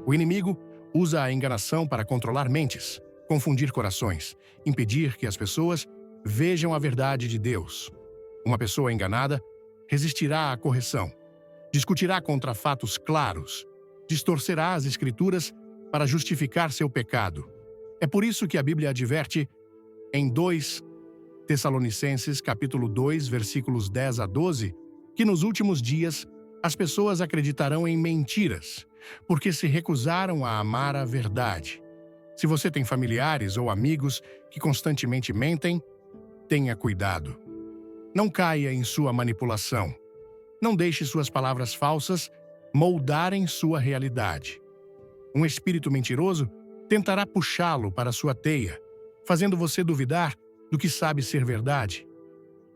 O inimigo usa a enganação para controlar mentes, confundir corações, impedir que as pessoas vejam a verdade de Deus. Uma pessoa enganada resistirá à correção, discutirá contra fatos claros, distorcerá as Escrituras para justificar seu pecado. É por isso que a Bíblia adverte em 2 Tessalonicenses capítulo 2, versículos 10 a 12, que nos últimos dias as pessoas acreditarão em mentiras, porque se recusaram a amar a verdade. Se você tem familiares ou amigos que constantemente mentem, tenha cuidado. Não caia em sua manipulação. Não deixe suas palavras falsas moldarem sua realidade. Um espírito mentiroso tentará puxá-lo para sua teia, fazendo você duvidar do que sabe ser verdade.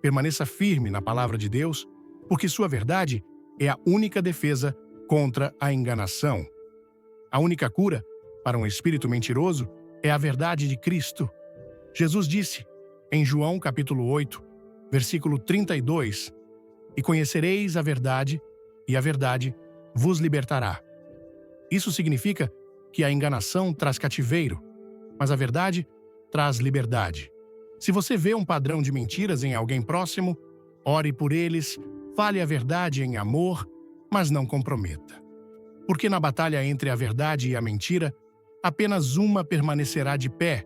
Permaneça firme na palavra de Deus, porque sua verdade é a única defesa contra a enganação. A única cura para um espírito mentiroso é a verdade de Cristo. Jesus disse, em João capítulo 8, versículo 32, E conhecereis a verdade, e a verdade vos libertará. Isso significa que a enganação traz cativeiro, mas a verdade traz liberdade. Se você vê um padrão de mentiras em alguém próximo, ore por eles, fale a verdade em amor, mas não comprometa. Porque na batalha entre a verdade e a mentira, apenas uma permanecerá de pé,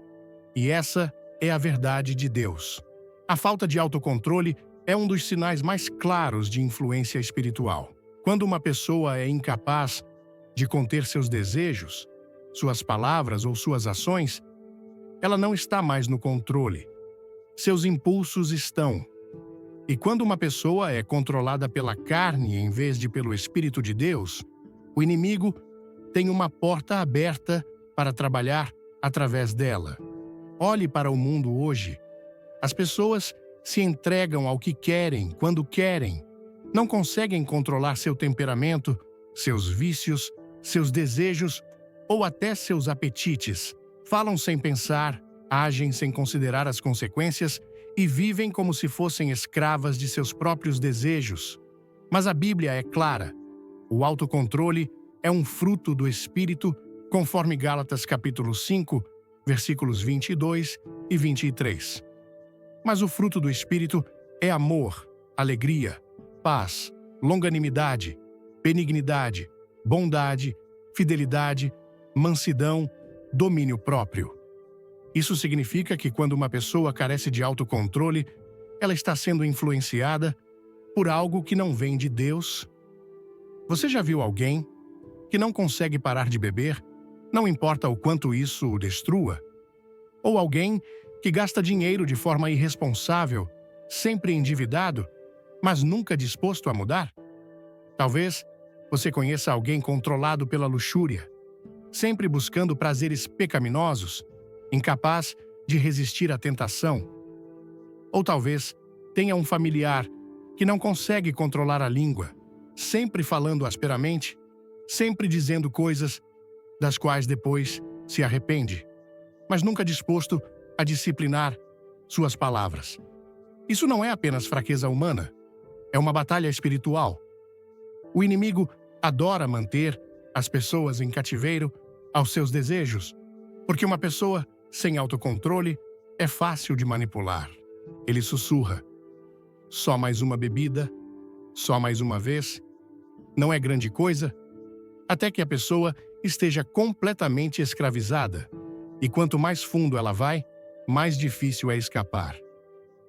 e essa é a verdade de Deus. A falta de autocontrole é um dos sinais mais claros de influência espiritual. Quando uma pessoa é incapaz de conter seus desejos, suas palavras ou suas ações, ela não está mais no controle. Seus impulsos estão. E quando uma pessoa é controlada pela carne em vez de pelo Espírito de Deus, o inimigo tem uma porta aberta para trabalhar através dela. Olhe para o mundo hoje. As pessoas se entregam ao que querem, quando querem. Não conseguem controlar seu temperamento, seus vícios, seus desejos ou até seus apetites. Falam sem pensar, agem sem considerar as consequências e vivem como se fossem escravas de seus próprios desejos. Mas a Bíblia é clara. O autocontrole é um fruto do Espírito, conforme Gálatas capítulo 5, versículos 22 e 23. Mas o fruto do Espírito é amor, alegria, paz, longanimidade, benignidade, bondade, fidelidade, mansidão, domínio próprio. Isso significa que quando uma pessoa carece de autocontrole, ela está sendo influenciada por algo que não vem de Deus. Você já viu alguém que não consegue parar de beber, não importa o quanto isso o destrua? Ou alguém que gasta dinheiro de forma irresponsável, sempre endividado, mas nunca disposto a mudar? Talvez você conheça alguém controlado pela luxúria. sempre buscando prazeres pecaminosos, incapaz de resistir à tentação. Ou talvez tenha um familiar que não consegue controlar a língua, sempre falando asperamente, sempre dizendo coisas das quais depois se arrepende, mas nunca disposto a disciplinar suas palavras. Isso não é apenas fraqueza humana, é uma batalha espiritual. O inimigo adora manter as pessoas em cativeiro aos seus desejos, porque uma pessoa sem autocontrole é fácil de manipular. Ele sussurra: só mais uma bebida, só mais uma vez, não é grande coisa, até que a pessoa esteja completamente escravizada. E quanto mais fundo ela vai, mais difícil é escapar.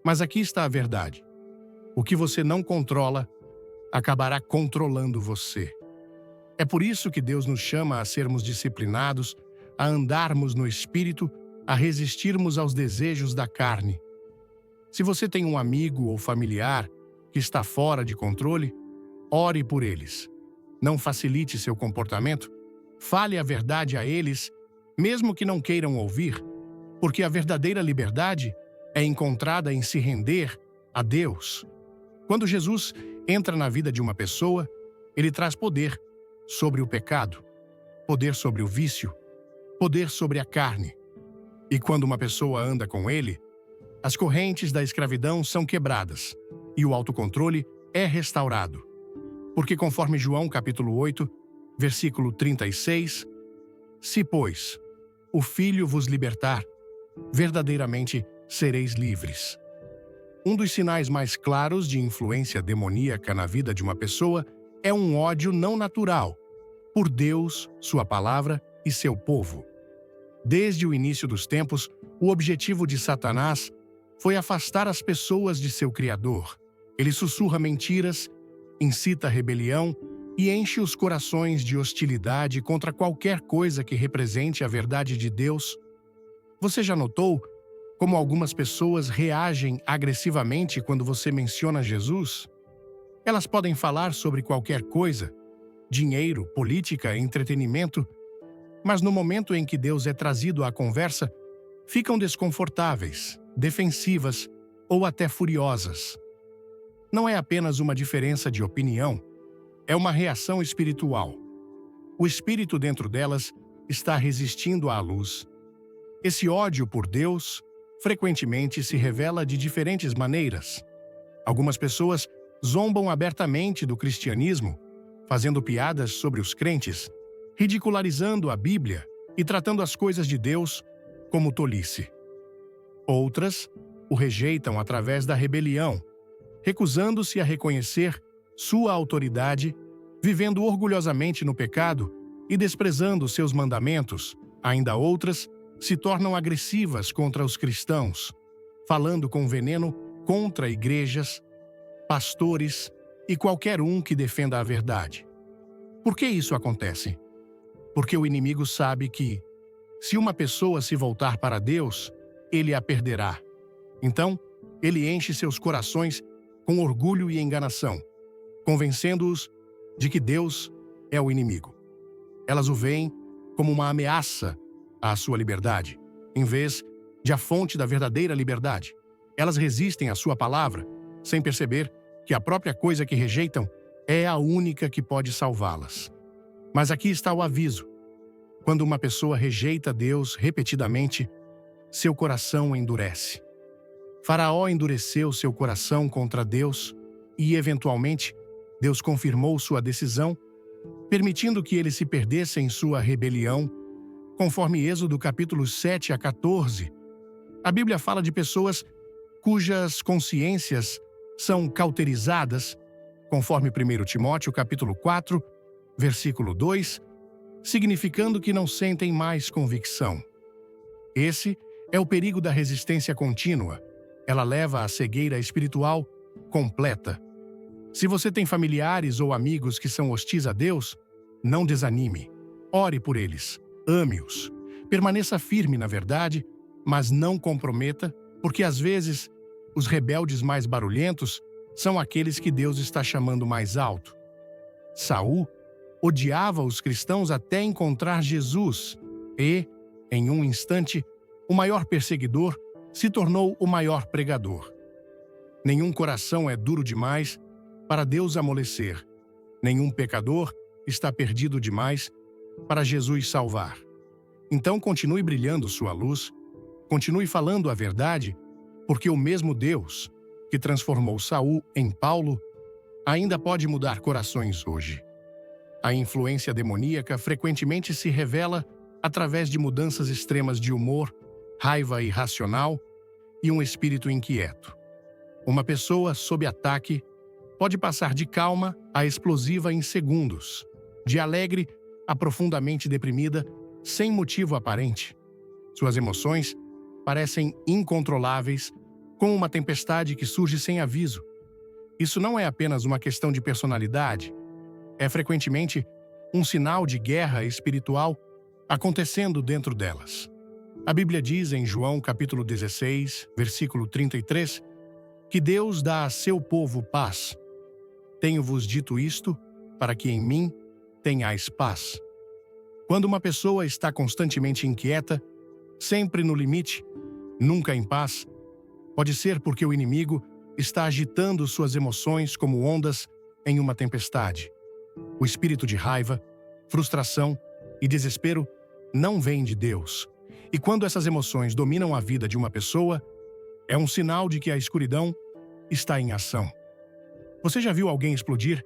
Mas aqui está a verdade. O que você não controla acabará controlando você. É por isso que Deus nos chama a sermos disciplinados, a andarmos no Espírito, a resistirmos aos desejos da carne. Se você tem um amigo ou familiar que está fora de controle, ore por eles. Não facilite seu comportamento, fale a verdade a eles, mesmo que não queiram ouvir, porque a verdadeira liberdade é encontrada em se render a Deus. Quando Jesus entra na vida de uma pessoa, ele traz poder sobre o pecado, poder sobre o vício, poder sobre a carne. E quando uma pessoa anda com ele, as correntes da escravidão são quebradas e o autocontrole é restaurado. Porque conforme João capítulo 8, versículo 36, se, pois, o Filho vos libertar, verdadeiramente sereis livres. Um dos sinais mais claros de influência demoníaca na vida de uma pessoa é um ódio não natural por Deus, sua palavra e seu povo. Desde o início dos tempos, o objetivo de Satanás foi afastar as pessoas de seu Criador. Ele sussurra mentiras, incita a rebelião e enche os corações de hostilidade contra qualquer coisa que represente a verdade de Deus. Você já notou como algumas pessoas reagem agressivamente quando você menciona Jesus? Elas podem falar sobre qualquer coisa, dinheiro, política, entretenimento, mas no momento em que Deus é trazido à conversa, ficam desconfortáveis, defensivas ou até furiosas. Não é apenas uma diferença de opinião, é uma reação espiritual. O espírito dentro delas está resistindo à luz. Esse ódio por Deus frequentemente se revela de diferentes maneiras. Algumas pessoas zombam abertamente do cristianismo, fazendo piadas sobre os crentes, ridicularizando a Bíblia e tratando as coisas de Deus como tolice. Outras o rejeitam através da rebelião, recusando-se a reconhecer sua autoridade, vivendo orgulhosamente no pecado e desprezando seus mandamentos. Ainda outras se tornam agressivas contra os cristãos, falando com veneno contra igrejas, pastores e qualquer um que defenda a verdade. Por que isso acontece? Porque o inimigo sabe que, se uma pessoa se voltar para Deus, ele a perderá. Então, ele enche seus corações com orgulho e enganação, convencendo-os de que Deus é o inimigo. Elas o veem como uma ameaça à sua liberdade, em vez de a fonte da verdadeira liberdade. Elas resistem à sua palavra, sem perceber que a própria coisa que rejeitam é a única que pode salvá-las. Mas aqui está o aviso. Quando uma pessoa rejeita Deus repetidamente, seu coração endurece. Faraó endureceu seu coração contra Deus e, eventualmente, Deus confirmou sua decisão, permitindo que ele se perdesse em sua rebelião, conforme Êxodo capítulos 7 a 14. A Bíblia fala de pessoas cujas consciências são cauterizadas, conforme 1 Timóteo capítulo 4, versículo 2, significando que não sentem mais convicção. Esse é o perigo da resistência contínua. Ela leva à cegueira espiritual completa. Se você tem familiares ou amigos que são hostis a Deus, não desanime. Ore por eles, ame-os. Permaneça firme na verdade, mas não comprometa, porque às vezes os rebeldes mais barulhentos são aqueles que Deus está chamando mais alto. Saul odiava os cristãos até encontrar Jesus e, em um instante, o maior perseguidor se tornou o maior pregador. Nenhum coração é duro demais para Deus amolecer. Nenhum pecador está perdido demais para Jesus salvar. Então continue brilhando sua luz, continue falando a verdade, porque o mesmo Deus que transformou Saul em Paulo ainda pode mudar corações hoje. A influência demoníaca frequentemente se revela através de mudanças extremas de humor, raiva irracional e um espírito inquieto. Uma pessoa sob ataque pode passar de calma a explosiva em segundos, de alegre a profundamente deprimida, sem motivo aparente. Suas emoções parecem incontroláveis, como uma tempestade que surge sem aviso. Isso não é apenas uma questão de personalidade, é frequentemente um sinal de guerra espiritual acontecendo dentro delas. A Bíblia diz em João capítulo 16, versículo 33, que Deus dá a seu povo paz. Tenho-vos dito isto para que em mim tenhais paz. Quando uma pessoa está constantemente inquieta, sempre no limite, nunca em paz, pode ser porque o inimigo está agitando suas emoções como ondas em uma tempestade. O espírito de raiva, frustração e desespero não vem de Deus. E quando essas emoções dominam a vida de uma pessoa, é um sinal de que a escuridão está em ação. Você já viu alguém explodir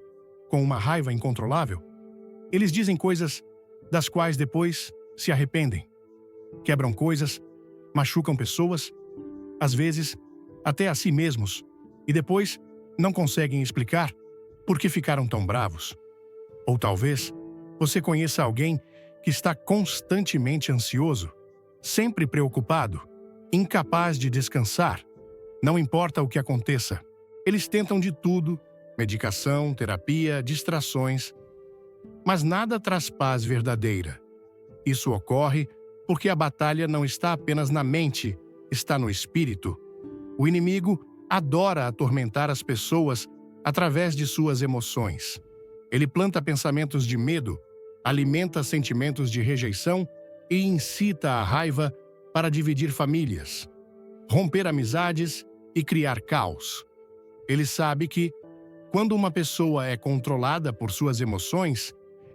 com uma raiva incontrolável? Eles dizem coisas das quais depois se arrependem. Quebram coisas, machucam pessoas, às vezes até a si mesmos, e depois não conseguem explicar por que ficaram tão bravos. Ou talvez você conheça alguém que está constantemente ansioso, sempre preocupado, incapaz de descansar. Não importa o que aconteça, eles tentam de tudo, medicação, terapia, distrações, mas nada traz paz verdadeira. Isso ocorre porque a batalha não está apenas na mente, está no espírito. O inimigo adora atormentar as pessoas através de suas emoções. Ele planta pensamentos de medo, alimenta sentimentos de rejeição e incita a raiva para dividir famílias, romper amizades e criar caos. Ele sabe que, quando uma pessoa é controlada por suas emoções,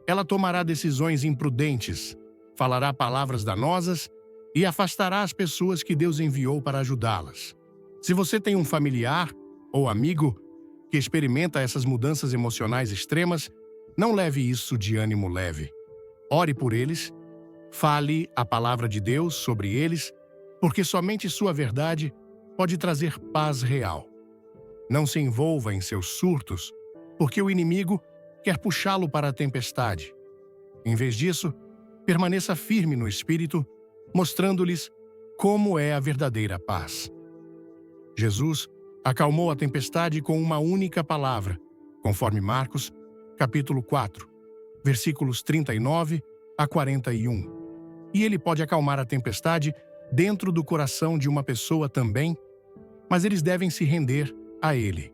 ela tomará decisões imprudentes, falará palavras danosas e afastará as pessoas que Deus enviou para ajudá-las. Se você tem um familiar ou amigo que experimenta essas mudanças emocionais extremas, não leve isso de ânimo leve. Ore por eles, fale a palavra de Deus sobre eles, porque somente sua verdade pode trazer paz real. Não se envolva em seus surtos, porque o inimigo quer puxá-lo para a tempestade. Em vez disso, permaneça firme no espírito, mostrando-lhes como é a verdadeira paz. Jesus acalmou a tempestade com uma única palavra, conforme Marcos, capítulo 4, versículos 39 a 41. E ele pode acalmar a tempestade dentro do coração de uma pessoa também, mas eles devem se render a ele.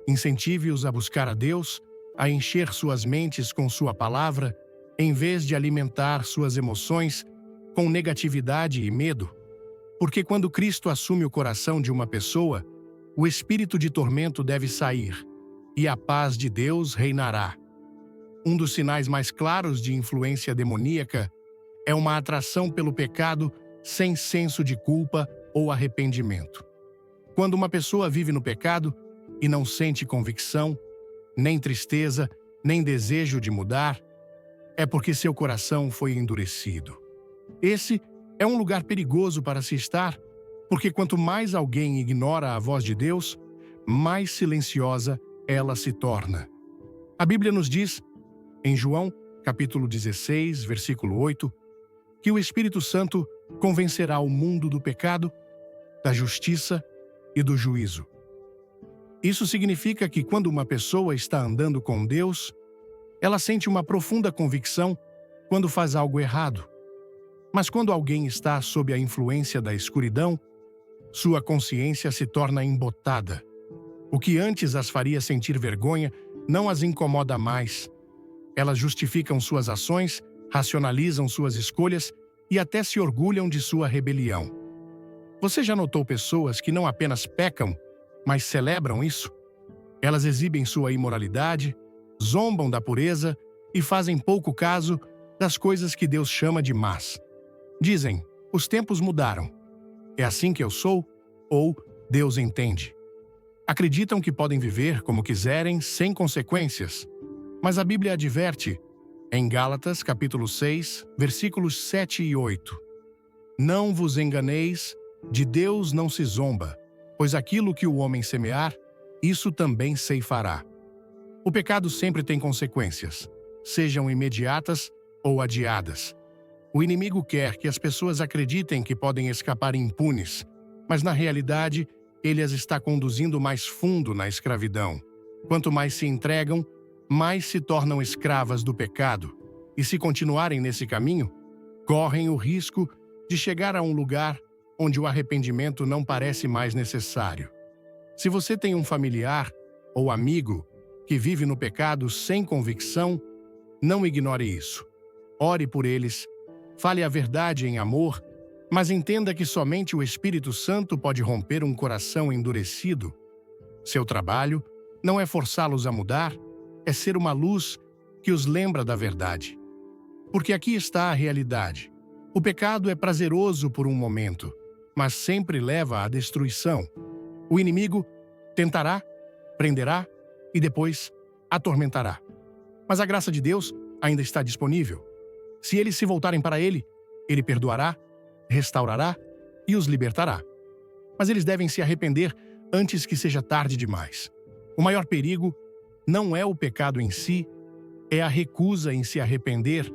Incentive-os a buscar a Deus, a encher suas mentes com sua palavra, em vez de alimentar suas emoções com negatividade e medo. Porque quando Cristo assume o coração de uma pessoa, o espírito de tormento deve sair, e a paz de Deus reinará. Um dos sinais mais claros de influência demoníaca é uma atração pelo pecado sem senso de culpa ou arrependimento. Quando uma pessoa vive no pecado e não sente convicção, nem tristeza, nem desejo de mudar, é porque seu coração foi endurecido. Esse é um lugar perigoso para se estar, porque quanto mais alguém ignora a voz de Deus, mais silenciosa ela se torna. A Bíblia nos diz, em João, capítulo 16, versículo 8, que o Espírito Santo convencerá o mundo do pecado, da justiça e do juízo. Isso significa que quando uma pessoa está andando com Deus, ela sente uma profunda convicção quando faz algo errado. Mas quando alguém está sob a influência da escuridão, sua consciência se torna embotada. O que antes as faria sentir vergonha não as incomoda mais. Elas justificam suas ações, racionalizam suas escolhas e até se orgulham de sua rebelião. Você já notou pessoas que não apenas pecam, mas celebram isso? Elas exibem sua imoralidade, zombam da pureza e fazem pouco caso das coisas que Deus chama de más. Dizem, os tempos mudaram. É assim que eu sou? Ou Deus entende. Acreditam que podem viver como quiserem, sem consequências. Mas a Bíblia adverte, em Gálatas, capítulo 6, versículos 7 e 8. Não vos enganeis, de Deus não se zomba, pois aquilo que o homem semear, isso também ceifará. O pecado sempre tem consequências, sejam imediatas ou adiadas. O inimigo quer que as pessoas acreditem que podem escapar impunes, mas na realidade, ele as está conduzindo mais fundo na escravidão. Quanto mais se entregam, mais se tornam escravas do pecado, e se continuarem nesse caminho, correm o risco de chegar a um lugar onde o arrependimento não parece mais necessário. Se você tem um familiar ou amigo que vive no pecado sem convicção, não ignore isso. Ore por eles, fale a verdade em amor, mas entenda que somente o Espírito Santo pode romper um coração endurecido. Seu trabalho não é forçá-los a mudar, é ser uma luz que os lembra da verdade. Porque aqui está a realidade. O pecado é prazeroso por um momento, mas sempre leva à destruição. O inimigo tentará, prenderá e depois atormentará. Mas a graça de Deus ainda está disponível. Se eles se voltarem para Ele, Ele perdoará, restaurará e os libertará. Mas eles devem se arrepender antes que seja tarde demais. O maior perigo não é o pecado em si, é a recusa em se arrepender,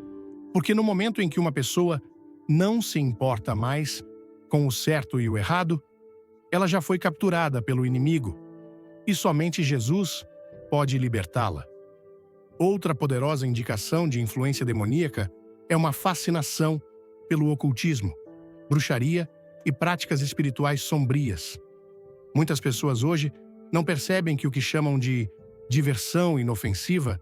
porque no momento em que uma pessoa não se importa mais com o certo e o errado, ela já foi capturada pelo inimigo, e somente Jesus pode libertá-la. Outra poderosa indicação de influência demoníaca é uma fascinação pelo ocultismo, bruxaria e práticas espirituais sombrias. Muitas pessoas hoje não percebem que o que chamam de diversão inofensiva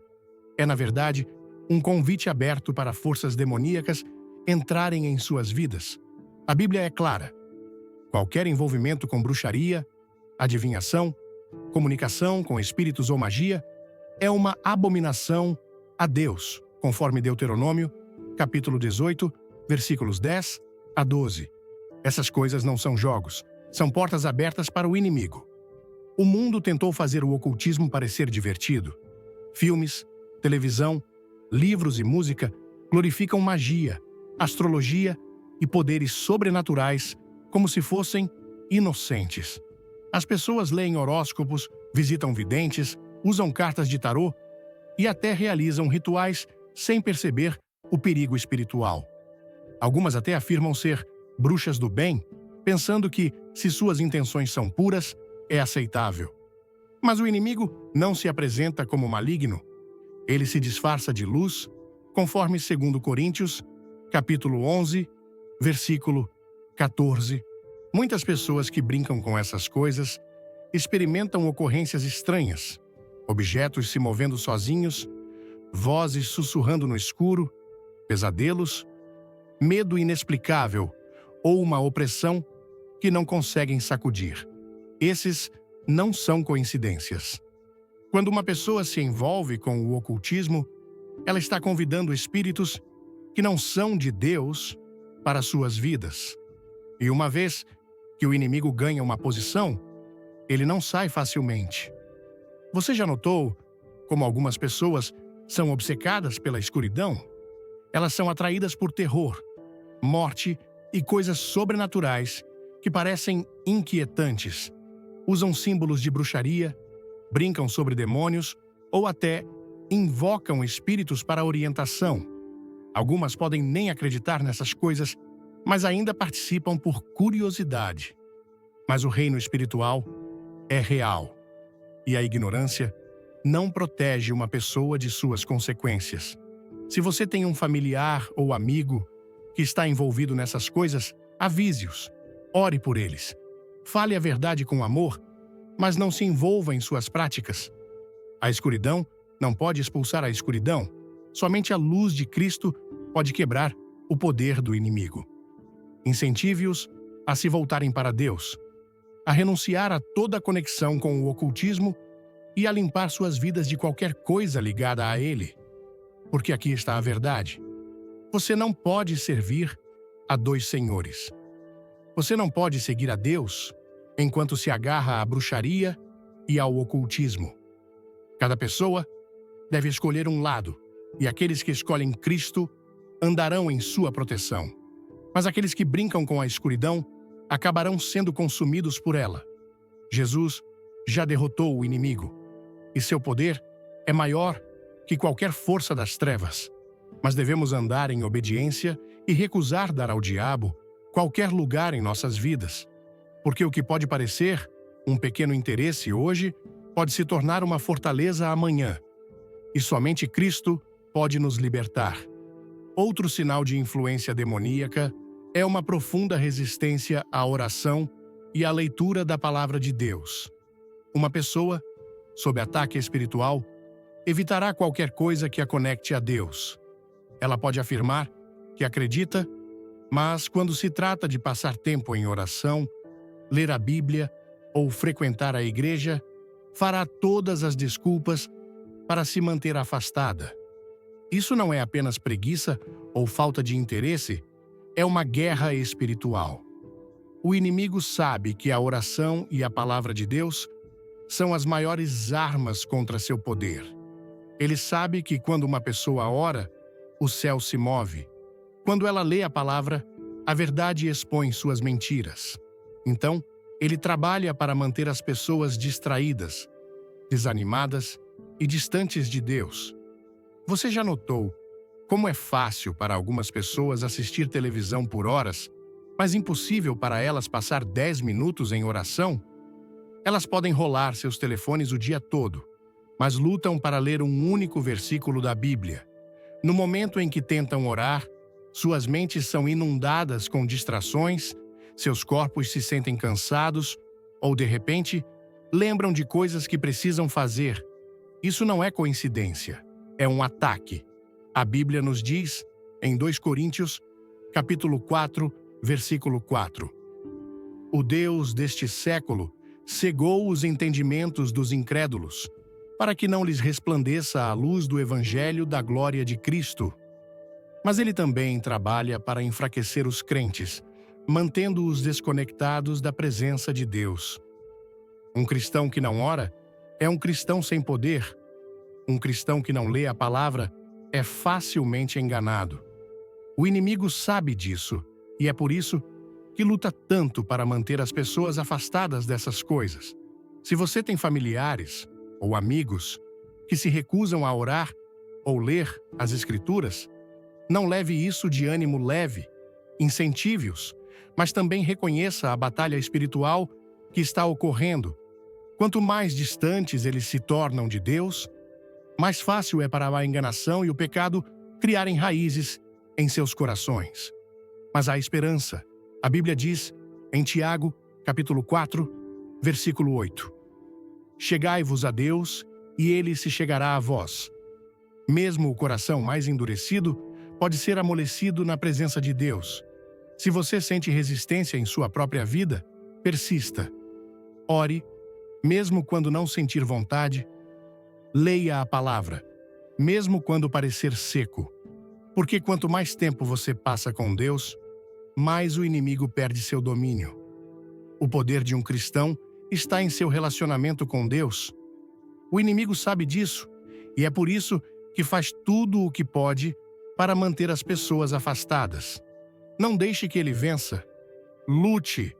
é, na verdade, um convite aberto para forças demoníacas entrarem em suas vidas. A Bíblia é clara. Qualquer envolvimento com bruxaria, adivinhação, comunicação com espíritos ou magia é uma abominação a Deus, conforme Deuteronômio, capítulo 18, versículos 10 a 12. Essas coisas não são jogos, são portas abertas para o inimigo. O mundo tentou fazer o ocultismo parecer divertido. Filmes, televisão, livros e música glorificam magia, astrologia e poderes sobrenaturais como se fossem inocentes. As pessoas leem horóscopos, visitam videntes, usam cartas de tarô e até realizam rituais sem perceber o perigo espiritual. Algumas até afirmam ser bruxas do bem, pensando que, se suas intenções são puras, é aceitável. Mas o inimigo não se apresenta como maligno. Ele se disfarça de luz, conforme 2 Coríntios, capítulo 11, versículo 14. Muitas pessoas que brincam com essas coisas experimentam ocorrências estranhas, objetos se movendo sozinhos, vozes sussurrando no escuro, pesadelos, medo inexplicável ou uma opressão que não conseguem sacudir. Esses não são coincidências. Quando uma pessoa se envolve com o ocultismo, ela está convidando espíritos que não são de Deus para suas vidas. E uma vez que o inimigo ganha uma posição, ele não sai facilmente. Você já notou como algumas pessoas são obcecadas pela escuridão? Elas são atraídas por terror, morte e coisas sobrenaturais que parecem inquietantes. Usam símbolos de bruxaria, brincam sobre demônios ou até invocam espíritos para orientação. Algumas podem nem acreditar nessas coisas, mas ainda participam por curiosidade. Mas o reino espiritual é real, e a ignorância não protege uma pessoa de suas consequências. Se você tem um familiar ou amigo que está envolvido nessas coisas, avise-os, ore por eles. Fale a verdade com amor, mas não se envolva em suas práticas. A escuridão não pode expulsar a escuridão, Somente a luz de Cristo pode quebrar o poder do inimigo. Incentive-os a se voltarem para Deus, a renunciar a toda conexão com o ocultismo e a limpar suas vidas de qualquer coisa ligada a ele. Porque aqui está a verdade. Você não pode servir a dois senhores. Você não pode seguir a Deus enquanto se agarra à bruxaria e ao ocultismo. Cada pessoa deve escolher um lado, e aqueles que escolhem Cristo andarão em sua proteção. Mas aqueles que brincam com a escuridão acabarão sendo consumidos por ela. Jesus já derrotou o inimigo, e seu poder é maior que qualquer força das trevas. Mas devemos andar em obediência e recusar dar ao diabo qualquer lugar em nossas vidas, porque o que pode parecer um pequeno interesse hoje pode se tornar uma fortaleza amanhã, e somente Cristo pode nos libertar. Outro sinal de influência demoníaca é uma profunda resistência à oração e à leitura da palavra de Deus. Uma pessoa, sob ataque espiritual, evitará qualquer coisa que a conecte a Deus. Ela pode afirmar que acredita, mas quando se trata de passar tempo em oração, ler a Bíblia ou frequentar a igreja, fará todas as desculpas para se manter afastada. Isso não é apenas preguiça ou falta de interesse, é uma guerra espiritual. O inimigo sabe que a oração e a palavra de Deus são as maiores armas contra seu poder. Ele sabe que quando uma pessoa ora, o céu se move. Quando ela lê a palavra, a verdade expõe suas mentiras. Então, ele trabalha para manter as pessoas distraídas, desanimadas e distantes de Deus. Você já notou como é fácil para algumas pessoas assistir televisão por horas, mas impossível para elas passar 10 minutos em oração? Elas podem rolar seus telefones o dia todo, mas lutam para ler um único versículo da Bíblia. No momento em que tentam orar, suas mentes são inundadas com distrações, seus corpos se sentem cansados ou, de repente, lembram de coisas que precisam fazer. Isso não é coincidência, é um ataque. A Bíblia nos diz, em 2 Coríntios, capítulo 4, versículo 4, o Deus deste século cegou os entendimentos dos incrédulos, para que não lhes resplandeça a luz do Evangelho da glória de Cristo. Mas ele também trabalha para enfraquecer os crentes, mantendo-os desconectados da presença de Deus. Um cristão que não ora é um cristão sem poder. Um cristão que não lê a palavra é facilmente enganado. O inimigo sabe disso, e é por isso que luta tanto para manter as pessoas afastadas dessas coisas. Se você tem familiares ou amigos que se recusam a orar ou ler as Escrituras, não leve isso de ânimo leve, incentive-os, mas também reconheça a batalha espiritual que está ocorrendo. Quanto mais distantes eles se tornam de Deus, mais fácil é para a enganação e o pecado criarem raízes em seus corações. Mas há esperança. A Bíblia diz, em Tiago, capítulo 4, versículo 8, chegai-vos a Deus, e ele se chegará a vós. Mesmo o coração mais endurecido pode ser amolecido na presença de Deus. Se você sente resistência em sua própria vida, persista. Ore, mesmo quando não sentir vontade. Leia a palavra, mesmo quando parecer seco. Porque quanto mais tempo você passa com Deus, mais o inimigo perde seu domínio. O poder de um cristão está em seu relacionamento com Deus. O inimigo sabe disso, e é por isso que faz tudo o que pode para manter as pessoas afastadas. Não deixe que ele vença. Lute,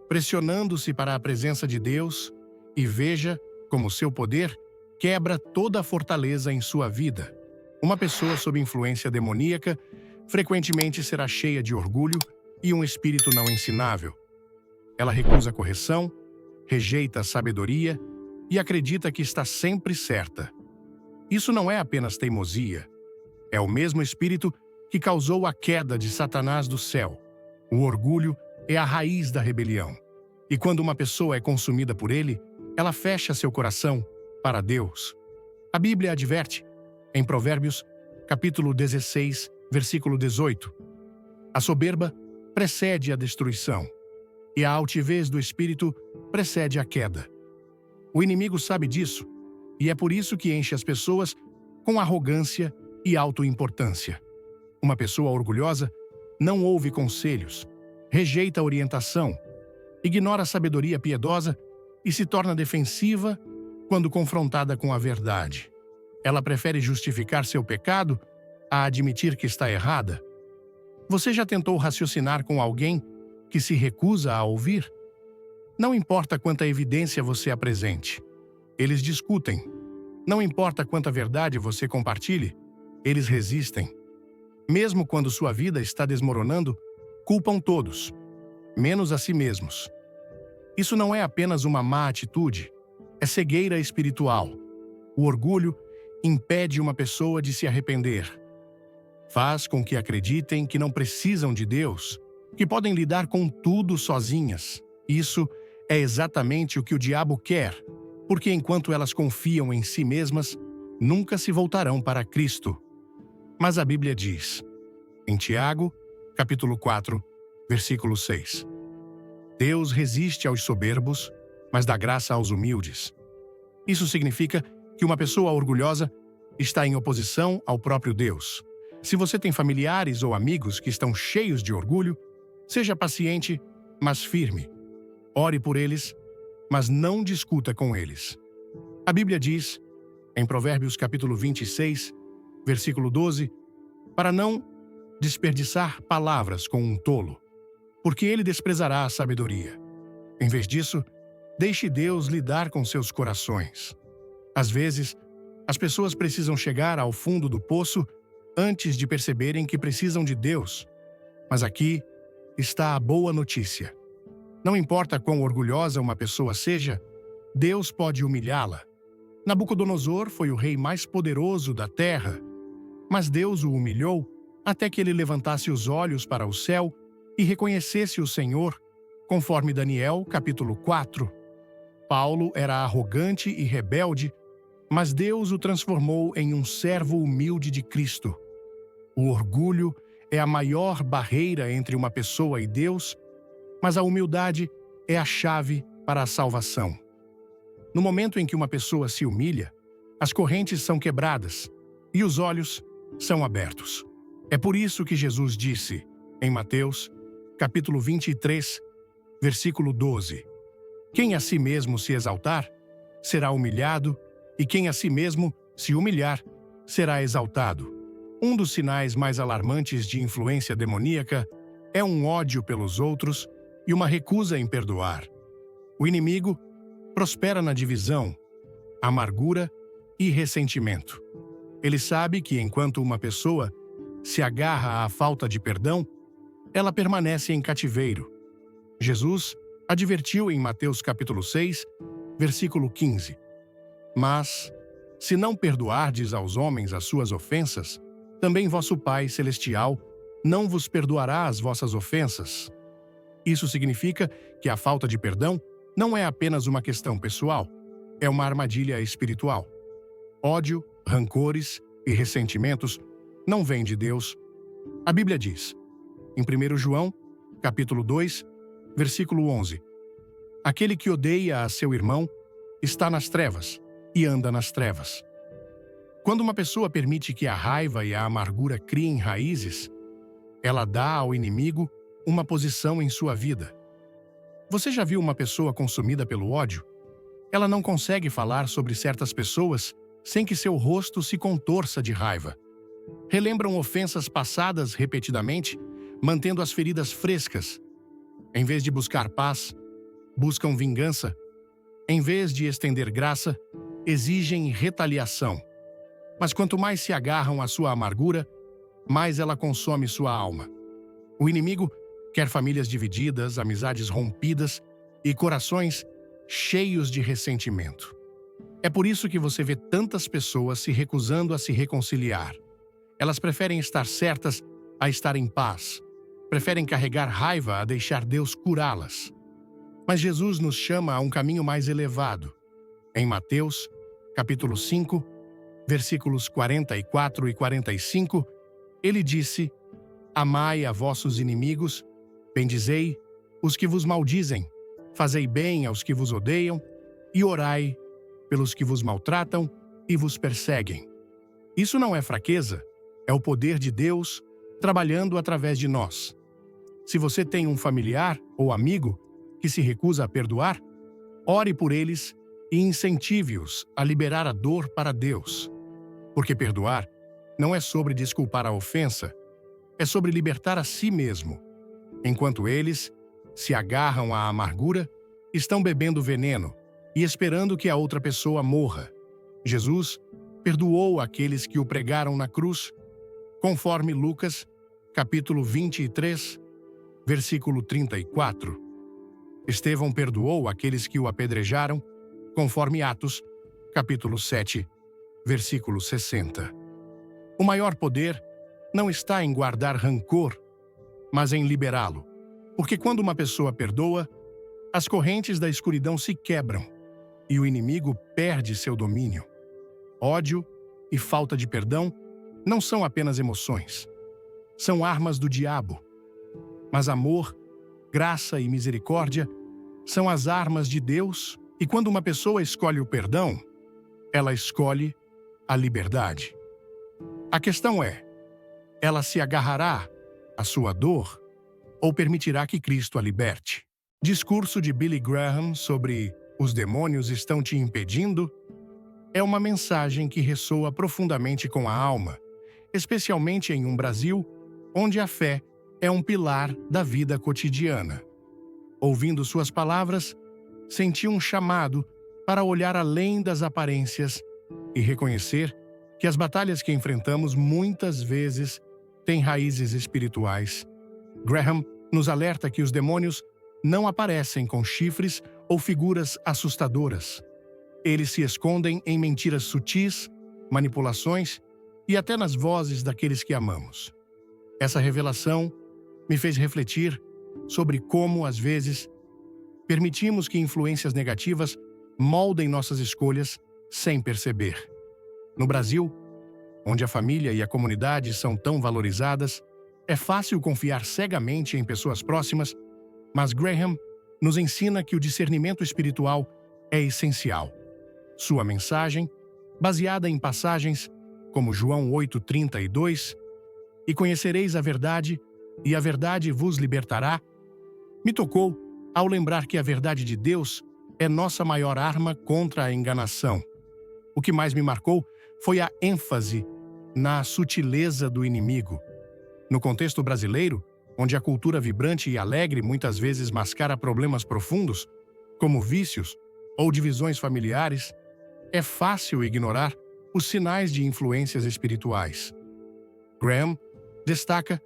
pressionando-se para a presença de Deus, e veja como seu poder quebra toda a fortaleza em sua vida. Uma pessoa sob influência demoníaca frequentemente será cheia de orgulho e um espírito não ensinável. Ela recusa a correção, rejeita a sabedoria e acredita que está sempre certa. Isso não é apenas teimosia. É o mesmo espírito que causou a queda de Satanás do céu. O orgulho é a raiz da rebelião. E quando uma pessoa é consumida por ele, ela fecha seu coração para Deus. A Bíblia adverte, em Provérbios, capítulo 16, versículo 18. A soberba precede a destruição, e a altivez do espírito precede a queda. O inimigo sabe disso, e é por isso que enche as pessoas com arrogância e autoimportância. Uma pessoa orgulhosa não ouve conselhos, rejeita a orientação, ignora a sabedoria piedosa e se torna defensiva quando confrontada com a verdade. Ela prefere justificar seu pecado a admitir que está errada. Você já tentou raciocinar com alguém que se recusa a ouvir? Não importa quanta evidência você apresente, eles discutem. Não importa quanta verdade você compartilhe, eles resistem. Mesmo quando sua vida está desmoronando, culpam todos, menos a si mesmos. Isso não é apenas uma má atitude, é cegueira espiritual. O orgulho impede uma pessoa de se arrepender. Faz com que acreditem que não precisam de Deus, que podem lidar com tudo sozinhas. Isso é exatamente o que o diabo quer, porque enquanto elas confiam em si mesmas, nunca se voltarão para Cristo. Mas a Bíblia diz, em Tiago, capítulo 4, versículo 6, Deus resiste aos soberbos, mas dá graça aos humildes. Isso significa que uma pessoa orgulhosa está em oposição ao próprio Deus. Se você tem familiares ou amigos que estão cheios de orgulho, seja paciente, mas firme. Ore por eles, mas não discuta com eles. A Bíblia diz, em Provérbios capítulo 26, versículo 12, para não desperdiçar palavras com um tolo, porque ele desprezará a sabedoria. Em vez disso, deixe Deus lidar com seus corações. Às vezes, as pessoas precisam chegar ao fundo do poço antes de perceberem que precisam de Deus. Mas aqui está a boa notícia. Não importa quão orgulhosa uma pessoa seja, Deus pode humilhá-la. Nabucodonosor foi o rei mais poderoso da terra, mas Deus o humilhou até que ele levantasse os olhos para o céu e reconhecesse o Senhor, conforme Daniel, capítulo 4. Paulo era arrogante e rebelde, mas Deus o transformou em um servo humilde de Cristo. O orgulho é a maior barreira entre uma pessoa e Deus, mas a humildade é a chave para a salvação. No momento em que uma pessoa se humilha, as correntes são quebradas e os olhos são abertos. É por isso que Jesus disse, em Mateus, capítulo 23, versículo 12, quem a si mesmo se exaltar, será humilhado, e quem a si mesmo se humilhar, será exaltado. Um dos sinais mais alarmantes de influência demoníaca é um ódio pelos outros e uma recusa em perdoar. O inimigo prospera na divisão, amargura e ressentimento. Ele sabe que enquanto uma pessoa se agarra à falta de perdão, ela permanece em cativeiro. Jesus advertiu em Mateus capítulo 6, versículo 15. Mas, se não perdoardes aos homens as suas ofensas, também vosso Pai Celestial não vos perdoará as vossas ofensas. Isso significa que a falta de perdão não é apenas uma questão pessoal, é uma armadilha espiritual. Ódio, rancores e ressentimentos não vêm de Deus. A Bíblia diz, em 1 João, capítulo 2, versículo 11, aquele que odeia a seu irmão está nas trevas e anda nas trevas. Quando uma pessoa permite que a raiva e a amargura criem raízes, ela dá ao inimigo uma posição em sua vida. Você já viu uma pessoa consumida pelo ódio? Ela não consegue falar sobre certas pessoas sem que seu rosto se contorça de raiva. Relembram ofensas passadas repetidamente, mantendo as feridas frescas. Em vez de buscar paz, buscam vingança. Em vez de estender graça, exigem retaliação. Mas quanto mais se agarram à sua amargura, mais ela consome sua alma. O inimigo quer famílias divididas, amizades rompidas e corações cheios de ressentimento. É por isso que você vê tantas pessoas se recusando a se reconciliar. Elas preferem estar certas a estar em paz. Preferem carregar raiva a deixar Deus curá-las. Mas Jesus nos chama a um caminho mais elevado. Em Mateus, capítulo 5, versículos 44 e 45, ele disse: Amai a vossos inimigos, bendizei os que vos maldizem, fazei bem aos que vos odeiam e orai pelos que vos maltratam e vos perseguem. Isso não é fraqueza, é o poder de Deus trabalhando através de nós. Se você tem um familiar ou amigo que se recusa a perdoar, ore por eles e incentive-os a liberar a dor para Deus. Porque perdoar não é sobre desculpar a ofensa, é sobre libertar a si mesmo. Enquanto eles se agarram à amargura, estão bebendo veneno e esperando que a outra pessoa morra. Jesus perdoou aqueles que o pregaram na cruz, conforme Lucas, capítulo 23, versículo 34. Estevão perdoou aqueles que o apedrejaram, conforme Atos, capítulo 7, versículo 60. O maior poder não está em guardar rancor, mas em liberá-lo. Porque quando uma pessoa perdoa, as correntes da escuridão se quebram e o inimigo perde seu domínio. Ódio e falta de perdão não são apenas emoções. São armas do diabo. Mas amor, graça e misericórdia são as armas de Deus, e quando uma pessoa escolhe o perdão, ela escolhe a liberdade. A questão é, ela se agarrará à sua dor ou permitirá que Cristo a liberte? Discurso de Billy Graham sobre "Os demônios estão te impedindo" é uma mensagem que ressoa profundamente com a alma, especialmente em um Brasil onde a fé é um pilar da vida cotidiana. Ouvindo suas palavras, senti um chamado para olhar além das aparências e reconhecer que as batalhas que enfrentamos muitas vezes têm raízes espirituais. Graham nos alerta que os demônios não aparecem com chifres ou figuras assustadoras. Eles se escondem em mentiras sutis, manipulações e até nas vozes daqueles que amamos. Essa revelação me fez refletir sobre como, às vezes, permitimos que influências negativas moldem nossas escolhas sem perceber. No Brasil, onde a família e a comunidade são tão valorizadas, é fácil confiar cegamente em pessoas próximas, mas Graham nos ensina que o discernimento espiritual é essencial. Sua mensagem, baseada em passagens como João 8:32, "E conhecereis a verdade, e a verdade vos libertará", me tocou ao lembrar que a verdade de Deus é nossa maior arma contra a enganação. O que mais me marcou foi a ênfase na sutileza do inimigo. No contexto brasileiro, onde a cultura vibrante e alegre muitas vezes mascara problemas profundos, como vícios ou divisões familiares, é fácil ignorar os sinais de influências espirituais. Graham destaca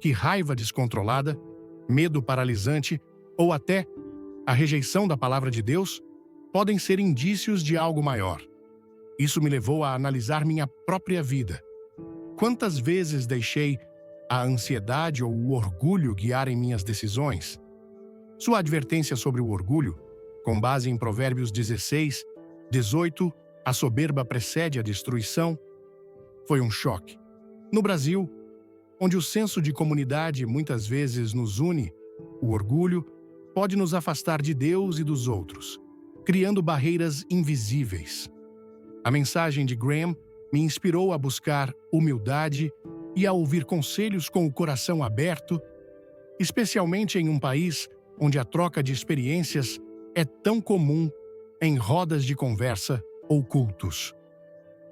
que raiva descontrolada, medo paralisante ou até a rejeição da palavra de Deus podem ser indícios de algo maior. Isso me levou a analisar minha própria vida. Quantas vezes deixei a ansiedade ou o orgulho guiarem minhas decisões? Sua advertência sobre o orgulho, com base em Provérbios 16:18, "A soberba precede a destruição", foi um choque. No Brasil, onde o senso de comunidade muitas vezes nos une, o orgulho pode nos afastar de Deus e dos outros, criando barreiras invisíveis. A mensagem de Graham me inspirou a buscar humildade e a ouvir conselhos com o coração aberto, especialmente em um país onde a troca de experiências é tão comum em rodas de conversa ou cultos.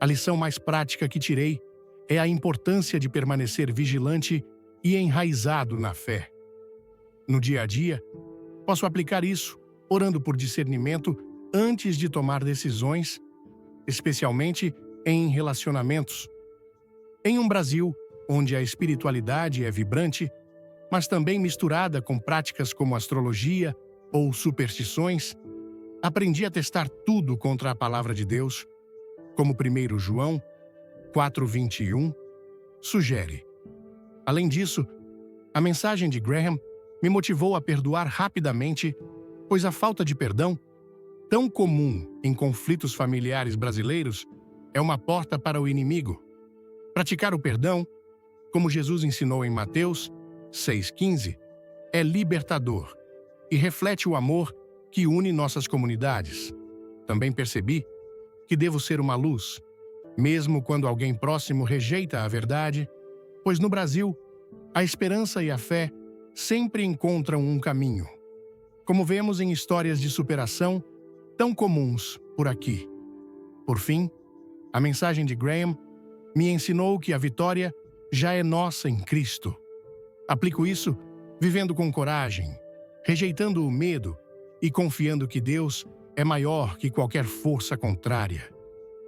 A lição mais prática que tirei é a importância de permanecer vigilante e enraizado na fé. No dia a dia, posso aplicar isso, orando por discernimento antes de tomar decisões, especialmente em relacionamentos. Em um Brasil onde a espiritualidade é vibrante, mas também misturada com práticas como astrologia ou superstições, aprendi a testar tudo contra a palavra de Deus, como 1 João 4:21 sugere. Além disso, a mensagem de Graham me motivou a perdoar rapidamente, pois a falta de perdão, tão comum em conflitos familiares brasileiros, é uma porta para o inimigo. Praticar o perdão, como Jesus ensinou em Mateus 6,15, é libertador e reflete o amor que une nossas comunidades. Também percebi que devo ser uma luz, mesmo quando alguém próximo rejeita a verdade, pois no Brasil, a esperança e a fé sempre encontram um caminho, como vemos em histórias de superação tão comuns por aqui. Por fim, a mensagem de Graham me ensinou que a vitória já é nossa em Cristo. Aplico isso vivendo com coragem, rejeitando o medo e confiando que Deus é maior que qualquer força contrária.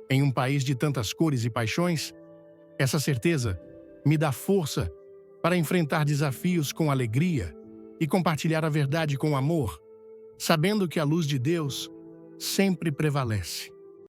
Em um país de tantas cores e paixões, essa certeza me dá força para enfrentar desafios com alegria e compartilhar a verdade com amor, sabendo que a luz de Deus sempre prevalece.